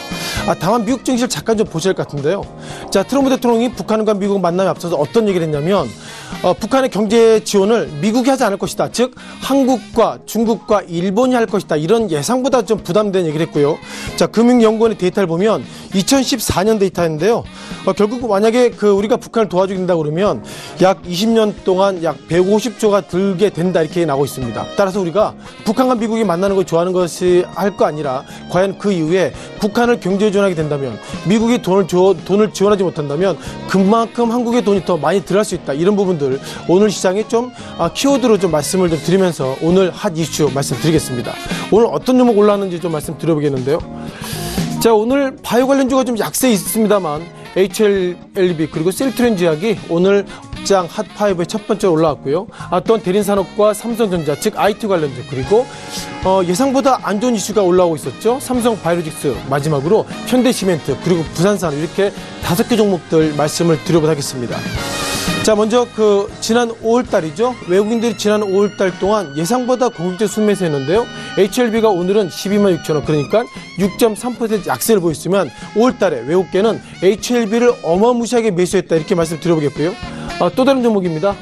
F: 다만 미국 증시를 잠깐 좀 보셔야 할 것 같은데요. 자, 트럼프 대통령이 북한과 미국 만남에 앞서서 어떤 얘기를 했냐면 북한의 경제 지원을 미국이 하지 않을 것이다. 즉 한국과 중국과 일본이 할 것이다. 이런 예상보다 좀 부담된 얘기를 했고요. 자, 금융연구원의 데이터를 보면 2014년 데이터인데요. 결국 만약에 우리가 북한을 도와주게 된다 그러면 약 20년 동안 약 150조가 들게 된다 이렇게 나오고 있습니다. 따라서 우리가 북한과 미국이 만나는 걸 좋아하는 것이 할 거 아니라 과연 그 이후에 북한을 경제 지원하게 된다면 미국이 돈을 지원하지 못한다면 그만큼 한국의 돈이 더 많이 들어갈 수 있다. 이런 부분들 오늘 시장에 좀 키워드로 좀 말씀을 좀 드리면서 오늘 핫 이슈 말씀드리겠습니다. 오늘 어떤 종목 올라왔는지 좀 말씀드려보겠는데요. 자, 오늘 바이오 관련주가 좀 약세 있습니다만 HLB 그리고 셀트렌지약이 오늘 장 핫5의 첫 번째로 올라왔고요. 또한 대림산업과 삼성전자 즉 IT 관련주 그리고 예상보다 안 좋은 이슈가 올라오고 있었죠. 삼성바이오로직스 마지막으로 현대시멘트 그리고 부산산업 이렇게 5개 종목들 말씀을 드려보도록 하겠습니다. 자, 먼저 지난 5월달이죠. 외국인들이 지난 5월달 동안 예상보다 고객들 순매수했는데요. HLB가 오늘은 126,000원 그러니까 6.3% 약세를 보였으면 5월달에 외국계는 HLB를 어마무시하게 매수했다 이렇게 말씀드려보겠고요. 또 다른 종목입니다.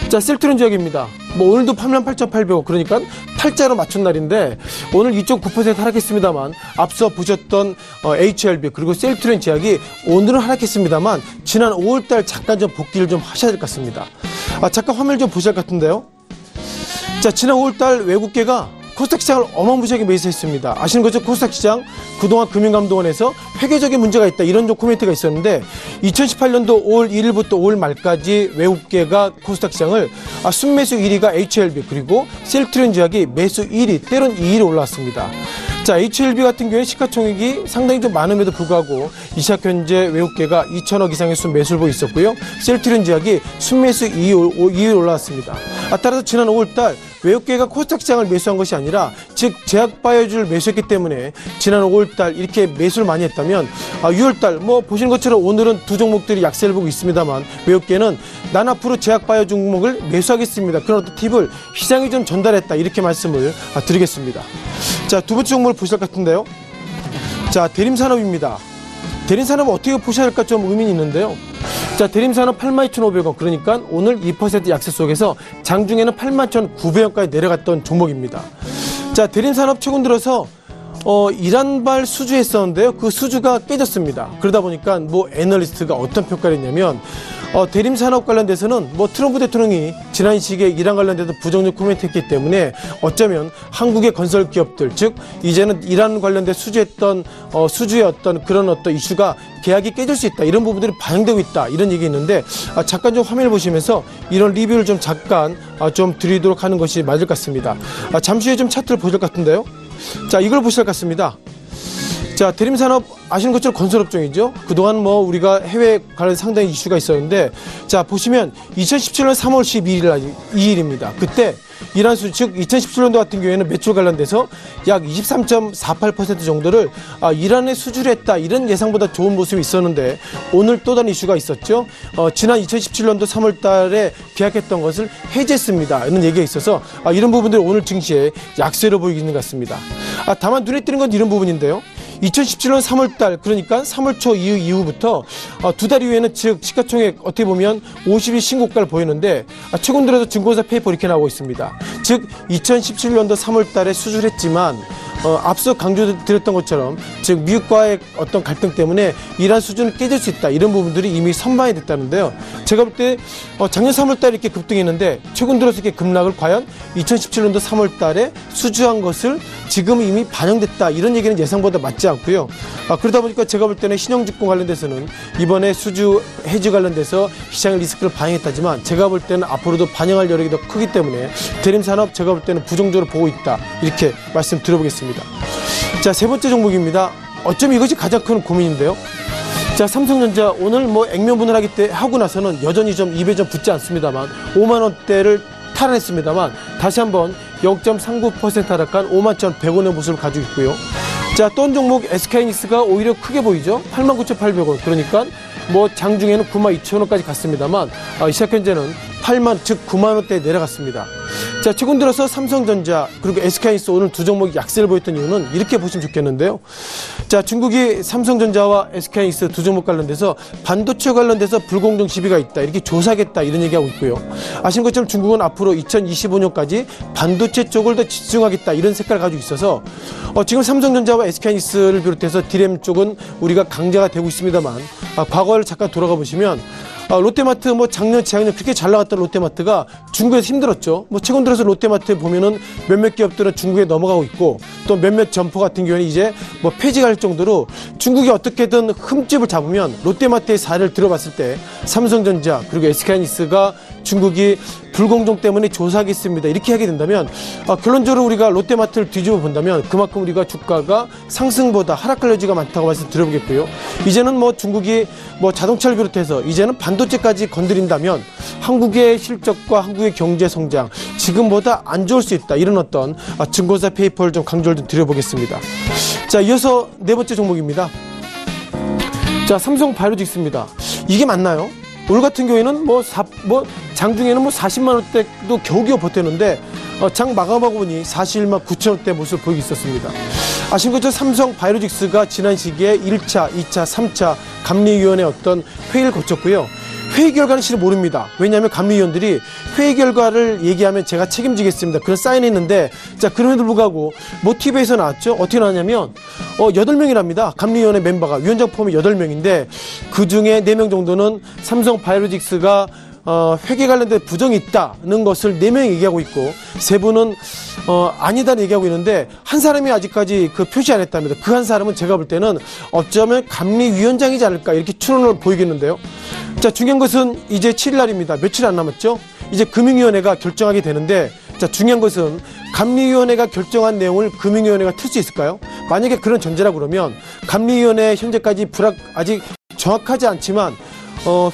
F: 자, 셀트렌지약입니다. 오늘도 88,800원 그러니까 팔자로 맞춘 날인데 오늘 2.9% 하락했습니다만 앞서 보셨던 HLB 그리고 셀트렌지약이 오늘은 하락했습니다만 지난 5월달 잠깐 좀 복귀를 좀 하셔야 될 것 같습니다. 잠깐 화면을 좀 보셔야 할 것 같은데요. 자, 지난 5월달 외국계가 코스닥 시장을 어마무시하게 매수했습니다. 아시는 거죠? 코스닥 시장 그동안 금융감독원에서 회계적인 문제가 있다 이런 좀 코멘트가 있었는데 2018년도 5월 1일부터 5월 말까지 외국계가 코스닥 시장을 순매수 1위가 HLB 그리고 셀트렌지약이 매수 1위 때론 2위로 올라왔습니다. 자, HLB 같은 경우에 시가총액이 상당히 좀 많음에도 불구하고 이 시각 현재 외국계가 2천억 이상의 순매수를 보이고 있었고요. 셀트렌지약이 순매수 2위로 올라왔습니다. 따라서 지난 5월달 외국계가 코스닥 시장을 매수한 것이 아니라 즉 제약바이오주를 매수했기 때문에 지난 5월달 이렇게 매수를 많이 했다면 6월달 보시는 것처럼 오늘은 두 종목들이 약세를 보고 있습니다만 외국계는 난 앞으로 제약바이오 종목을 매수하겠습니다. 그런 어떤 팁을 시장에 좀 전달했다 이렇게 말씀을 드리겠습니다. 자, 두 번째 종목을 보실 것 같은데요. 자, 대림산업입니다. 대림산업은 어떻게 보셔야 할까 좀 의미는 있는데요. 자, 대림산업 82,500원 그러니까 오늘 2% 약세 속에서 장중에는 81,900원까지 내려갔던 종목입니다. 자, 대림산업 최근 들어서 이란발 수주했었는데요. 그 수주가 깨졌습니다. 그러다 보니까 애널리스트가 어떤 평가를 했냐면 대림산업 관련돼서는 트럼프 대통령이 지난 시기에 이란 관련돼서 부정적 코멘트 했기 때문에 어쩌면 한국의 건설 기업들 즉 이제는 이란 관련돼 수주의 어떤 그런 어떤 이슈가 계약이 깨질 수 있다 이런 부분들이 반영되고 있다 이런 얘기 있는데 잠깐 좀 화면을 보시면서 이런 리뷰를 좀 잠깐 좀 드리도록 하는 것이 맞을 것 같습니다. 잠시 후에 좀 차트를 보실 것 같은데요. 자, 이걸 보실 것 같습니다. 자, 대림산업 아시는 것처럼 건설업종이죠. 그동안 우리가 해외 관련 상당히 이슈가 있었는데 자, 보시면 2017년 3월 12일입니다. 그때 이란 수주 즉 2017년도 같은 경우에는 매출 관련돼서 약 23.48% 정도를 이란에 수주를 했다 이런 예상보다 좋은 모습이 있었는데 오늘 또 다른 이슈가 있었죠. 지난 2017년도 3월 달에 계약했던 것을 해지했습니다. 이런 얘기가 있어서 이런 부분들이 오늘 증시에 약세로 보이는 것 같습니다. 다만 눈에 띄는 건 이런 부분인데요. 2017년 3월달 그러니까 3월 초 이후부터 두 달 이후에는 즉 시가총액 어떻게 보면 50일 신고가를 보이는데 최근 들어서 증권사 페이퍼 이렇게 나오고 있습니다. 즉 2017년도 3월달에 수주를 했지만 앞서 강조드렸던 것처럼 즉 미국과의 어떤 갈등 때문에 이란 수준을 깨질 수 있다 이런 부분들이 이미 선반이 됐다는데요. 제가 볼 때 작년 3월달에 이렇게 급등했는데 최근 들어서 이렇게 급락을 과연 2017년도 3월달에 수주한 것을 지금 이미 반영됐다 이런 얘기는 예상보다 맞지 않고요. 그러다 보니까 제가 볼 때는 신용증권 관련돼서는 이번에 수주 해지 관련돼서 시장의 리스크를 반영했다지만 제가 볼 때는 앞으로도 반영할 여력이 더 크기 때문에 대림산업 제가 볼 때는 부정적으로 보고 있다 이렇게 말씀드려보겠습니다. 자, 세 번째 종목입니다. 어쩌면 이것이 가장 큰 고민인데요. 자, 삼성전자 오늘 액면분할 하고 나서는 여전히 좀 입에 좀 붙지 않습니다만 5만 원대를 탈환했습니다만 다시 한번 0.39% 하락한 51,100원의 모습을 가지고 있고요. 자, 또 한 종목 SK하이닉스가 오히려 크게 보이죠. 89,800원. 그러니까 뭐 장중에는 92,000원까지 갔습니다만 시작 현재는 8만, 즉 9만 원대에 내려갔습니다. 자, 최근 들어서 삼성전자 그리고 SK하이닉스 오늘 두 종목이 약세를 보였던 이유는 이렇게 보시면 좋겠는데요. 자, 중국이 삼성전자와 SK하이닉스 두 종목 관련돼서 반도체 관련돼서 불공정 시비가 있다, 이렇게 조사하겠다, 이런 얘기하고 있고요. 아시는 것처럼 중국은 앞으로 2025년까지 반도체 쪽을 더 집중하겠다, 이런 색깔을 가지고 있어서 지금 삼성전자와 SK하이닉스를 비롯해서 디램 쪽은 우리가 강자가 되고 있습니다만 과거를 잠깐 돌아가 보시면 롯데마트 뭐 작년, 재작년 그렇게 잘 나갔던 롯데마트가 중국에서 힘들었죠. 뭐 최근 들어서 롯데마트에 보면은 몇몇 기업들은 중국에 넘어가고 있고 또 몇몇 점포 같은 경우에는 이제 뭐 폐지할 정도로 중국이 어떻게든 흠집을 잡으면 롯데마트의 사례를 들어봤을 때 삼성전자 그리고 SK하이닉스가 중국이 불공정 때문에 조사하겠습니다, 이렇게 하게 된다면 결론적으로 우리가 롯데마트를 뒤집어 본다면 그만큼 우리가 주가가 상승보다 하락할 여지가 많다고 말씀드려보겠고요. 이제는 뭐 중국이 뭐 자동차를 비롯해서 이제는 반도체까지 건드린다면 한국의 실적과 한국의 경제 성장 지금보다 안 좋을 수 있다, 이런 어떤 증권사 페이퍼를 좀 강조를 좀 드려보겠습니다. 자, 이어서 네 번째 종목입니다. 자, 삼성바이오로직스입니다. 이게 맞나요? 오늘 같은 경우에는 장중에는 40만 원대도 겨우겨우 버텼는데 장 마감하고 보니 41만 9천 원대 모습을 보이고 있었습니다. 아시는 것처럼 삼성바이오로직스가 지난 시기에 1차, 2차, 3차 감리위원회 어떤 회의를 거쳤고요. 회의 결과는 실은 모릅니다. 왜냐하면 감리위원들이 회의 결과를 얘기하면 제가 책임지겠습니다, 그런 사인했는데, 자, 그럼에도 불구하고 모티브에서 나왔죠. 어떻게 나왔냐면 8명이랍니다. 감리위원회 멤버가, 위원장 포함이 8명인데 그 중에 4명 정도는 삼성바이오로직스가 회계 관련된 부정이 있다는 것을 4명이 얘기하고 있고 3분은 아니다는 얘기하고 있는데 한 사람이 아직까지 그 표시 안 했답니다. 그 한 사람은 제가 볼 때는 어쩌면 감리위원장이지 않을까, 이렇게 추론을 보이겠는데요. 자, 중요한 것은 이제 7일 날입니다. 며칠 안 남았죠. 이제 금융위원회가 결정하게 되는데, 자, 중요한 것은 감리위원회가 결정한 내용을 금융위원회가 틀 수 있을까요? 만약에 그런 전제라 그러면 감리위원회 현재까지 아직 정확하지 않지만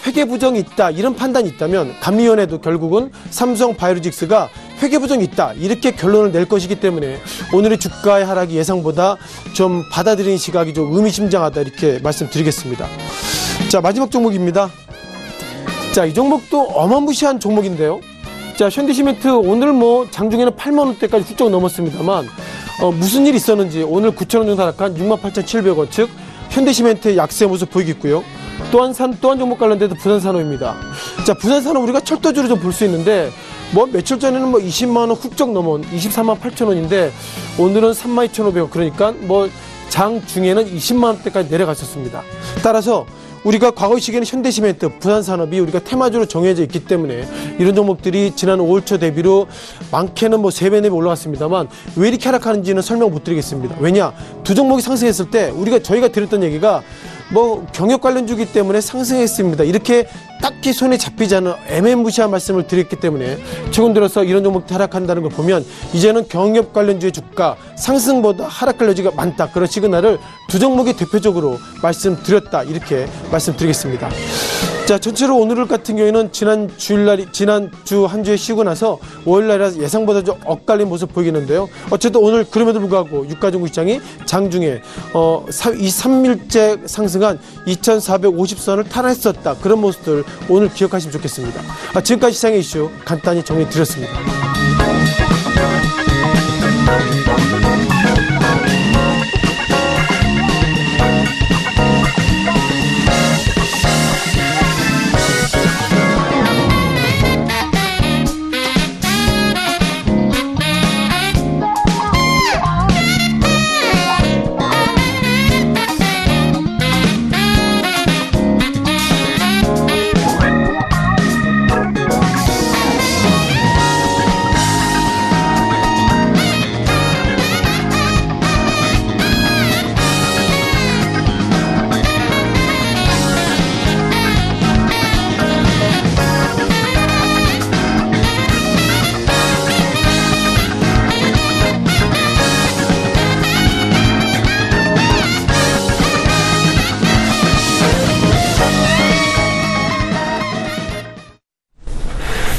F: 회계 부정이 있다, 이런 판단이 있다면 감리위원회도 결국은 삼성바이오로직스가 회계 부정이 있다, 이렇게 결론을 낼 것이기 때문에 오늘의 주가의 하락이 예상보다 좀 받아들이는 시각이 좀 의미심장하다, 이렇게 말씀드리겠습니다. 자, 마지막 종목입니다. 자, 이 종목도 어마무시한 종목인데요. 자, 현대시멘트 오늘 뭐 장중에는 8만 원대까지 훌쩍 넘었습니다만 무슨 일이 있었는지 오늘 9천 원 정도 하락한 68,700원, 즉 현대시멘트의 약세 모습 보이겠고요. 또 한 종목 관련돼도 부산산업입니다. 자, 부산산업 우리가 철도주로 좀 볼 수 있는데 뭐 며칠 전에는 뭐 20만 원 훌쩍 넘은 23만 8천 원인데 오늘은 3만 2,500원, 그러니까 뭐 장 중에는 20만 원대까지 내려갔었습니다. 따라서 우리가 과거 시기에는 현대시멘트, 부산산업이 우리가 테마주로 정해져 있기 때문에 이런 종목들이 지난 5월 초 대비로 많게는 뭐 3배, 4배 올라갔습니다만 왜 이렇게 하락하는지는 설명 못 드리겠습니다. 왜냐? 두 종목이 상승했을 때 저희가 드렸던 얘기가 뭐 경영 관련주기 때문에 상승했습니다, 이렇게 딱히 손에 잡히지 않은 애매무시한 말씀을 드렸기 때문에 최근 들어서 이런 종목이 하락한다는 걸 보면 이제는 경영 관련주의 주가 상승보다 하락할 여지가 많다, 그런 시그널을 두 종목이 대표적으로 말씀드렸다, 이렇게 말씀드리겠습니다. 자, 전체로 오늘 같은 경우에는 지난 주 한 주에 쉬고 나서 월요일날이라 예상보다 좀 엇갈린 모습 보이겠는데요. 어쨌든 오늘 그럼에도 불구하고 유가정국 시장이 장중에 3일째 상승한 2,450선을 탈환했었다, 그런 모습들 오늘 기억하시면 좋겠습니다. 지금까지 시장의 이슈 간단히 정리 드렸습니다.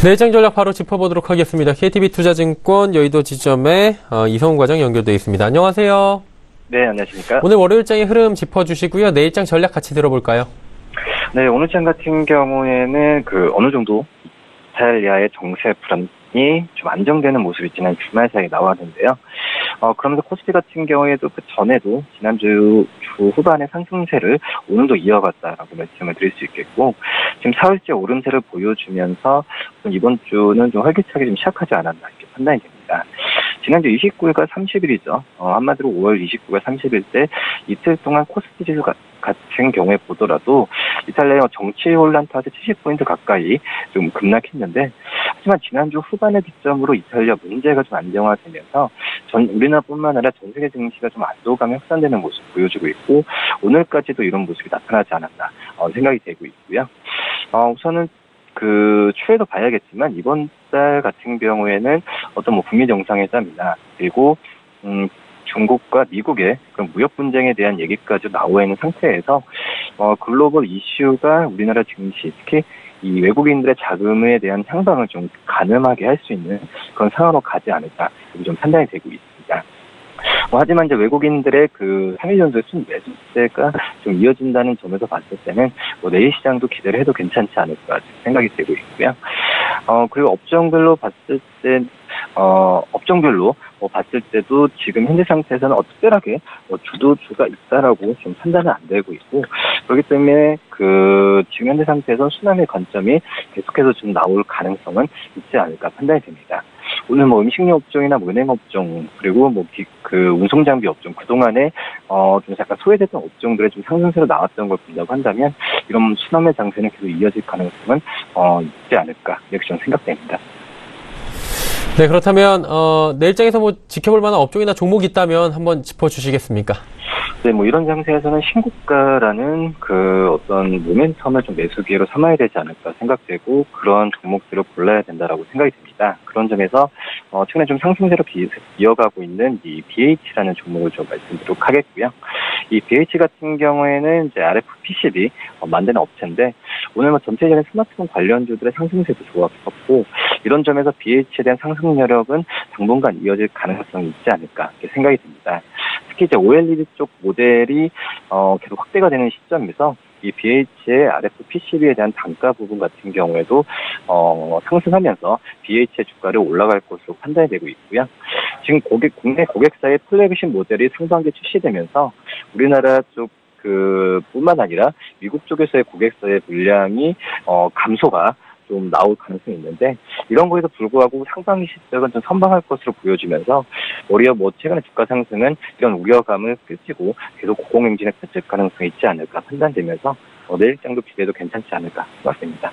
B: 내일장 전략 바로 짚어보도록 하겠습니다. KTB 투자증권 여의도 지점에 이성훈 과장 연결되어 있습니다. 안녕하세요.
G: 네, 안녕하십니까.
B: 오늘 월요일장의 흐름 짚어주시고요. 내일장 전략 같이 들어볼까요?
G: 네, 오늘장 같은 경우에는 어느 정도 이탈리아의 정세 불안이 좀 안정되는 모습이 지난 주말 사이에 나왔는데요. 그러면서 코스피 같은 경우에도 그 전에도 지난주 주 후반의 상승세를 오늘도 이어갔다라고 말씀을 드릴 수 있겠고, 지금 4월째 오름세를 보여주면서 이번 주는 좀 활기차게 좀 시작하지 않았나 이렇게 판단이 됩니다. 지난주 29일과 30일이죠. 한마디로 5월 29일, 30일 때 이틀 동안 코스피 지수 같은 경우에 보더라도 이탈리아 정치 혼란 탓에 70포인트 가까이 좀 급락했는데, 하지만 지난주 후반의 기점으로 이탈리아 문제가 좀 안정화되면서 우리나라뿐만 아니라 전 세계 증시가 좀 안도감이 확산되는 모습 보여주고 있고, 오늘까지도 이런 모습이 나타나지 않았나 생각이 되고 있고요. 우선은 추에도 봐야겠지만 이번 달 같은 경우에는 어떤 북미 정상회담이나 그리고 중국과 미국의 그런 무역 분쟁에 대한 얘기까지 나와 있는 상태에서 글로벌 이슈가 우리나라 증시, 특히 이 외국인들의 자금에 대한 향방을 좀 가늠하게 할 수 있는 그런 상황으로 가지 않을까 좀 판단이 되고 있습니다. 하지만 이제 외국인들의 3일 연속 순매수세가 좀 이어진다는 점에서 봤을 때는 내일 시장도 기대를 해도 괜찮지 않을까 생각이 되고 있고요. 그리고 업종별로 봤을 때 봤을 때도 지금 현재 상태에서는 특별하게 주도주가 있다라고 좀 판단은 안 되고 있고, 그렇기 때문에 지금 현재 상태에서는 수남의 관점이 계속해서 좀 나올 가능성은 있지 않을까 판단이 됩니다. 오늘 음식료 업종이나 은행 업종, 그리고 운송장비 업종, 그동안에 좀 약간 소외됐던 업종들의 좀 상승세로 나왔던 걸 본다고 한다면, 이런 수남의 장세는 계속 이어질 가능성은 있지 않을까 이렇게 좀 생각됩니다.
B: 네, 그렇다면 내일장에서 지켜볼 만한 업종이나 종목이 있다면 한번 짚어주시겠습니까?
G: 네, 이런 장세에서는 신고가라는 어떤 모멘텀을 좀 매수 기회로 삼아야 되지 않을까 생각되고, 그런 종목들을 골라야 된다라고 생각이 듭니다. 그런 점에서 최근에 좀 상승세로 이어가고 있는 이 BH라는 종목을 좀 말씀드리도록 하겠고요. 이 BH 같은 경우에는 이제 RF PCB 만드는 업체인데, 오늘 전체적인 스마트폰 관련주들의 상승세도 좋았었고, 이런 점에서 BH에 대한 상승 여력은 당분간 이어질 가능성이 있지 않을까 이렇게 생각이 듭니다. 특히 이제 OLED 쪽 모델이 계속 확대가 되는 시점에서 이 BH의 RF PCB에 대한 단가 부분 같은 경우에도 상승하면서 BH의 주가를 올라갈 것으로 판단이 되고 있고요. 지금 국내 고객사의 플래그십 모델이 상반기에 출시되면서 우리나라 쪽 뿐만 아니라 미국 쪽에서의 고객사의 물량이 감소가 좀 나올 가능성이 있는데, 이런 거에도 불구하고 상반기 실적은 좀 선방할 것으로 보여지면서 오히려 최근의 주가 상승은 이런 우려감을 끄지고 계속 고공행진에 펼칠 가능성이 있지 않을까 판단되면서 내일장도 기대도 괜찮지 않을까 생각됩니다.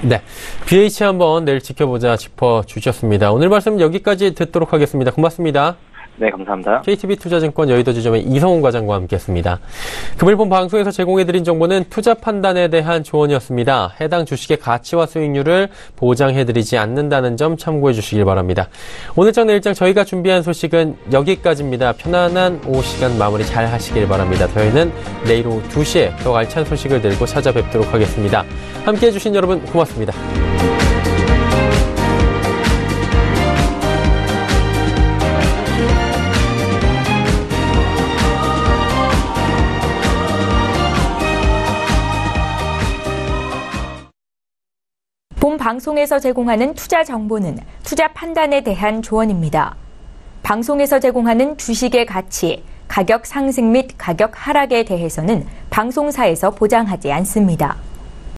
B: 네, BH 한번 내일 지켜보자 짚어주셨습니다. 오늘 말씀 여기까지 듣도록 하겠습니다. 고맙습니다.
G: 네, 감사합니다.
B: KTB투자증권 여의도지점의 이성훈 과장과 함께했습니다. 금일 본 방송에서 제공해드린 정보는 투자 판단에 대한 조언이었습니다. 해당 주식의 가치와 수익률을 보장해드리지 않는다는 점 참고해 주시길 바랍니다. 오늘장 내일장 저희가 준비한 소식은 여기까지입니다. 편안한 오후 시간 마무리 잘 하시길 바랍니다. 저희는 내일 오후 2시에 더 알찬 소식을 들고 찾아뵙도록 하겠습니다. 함께해 주신 여러분 고맙습니다.
A: 본 방송에서 제공하는 투자 정보는 투자 판단에 대한 조언입니다. 방송에서 제공하는 주식의 가치, 가격 상승 및 가격 하락에 대해서는 방송사에서 보장하지 않습니다.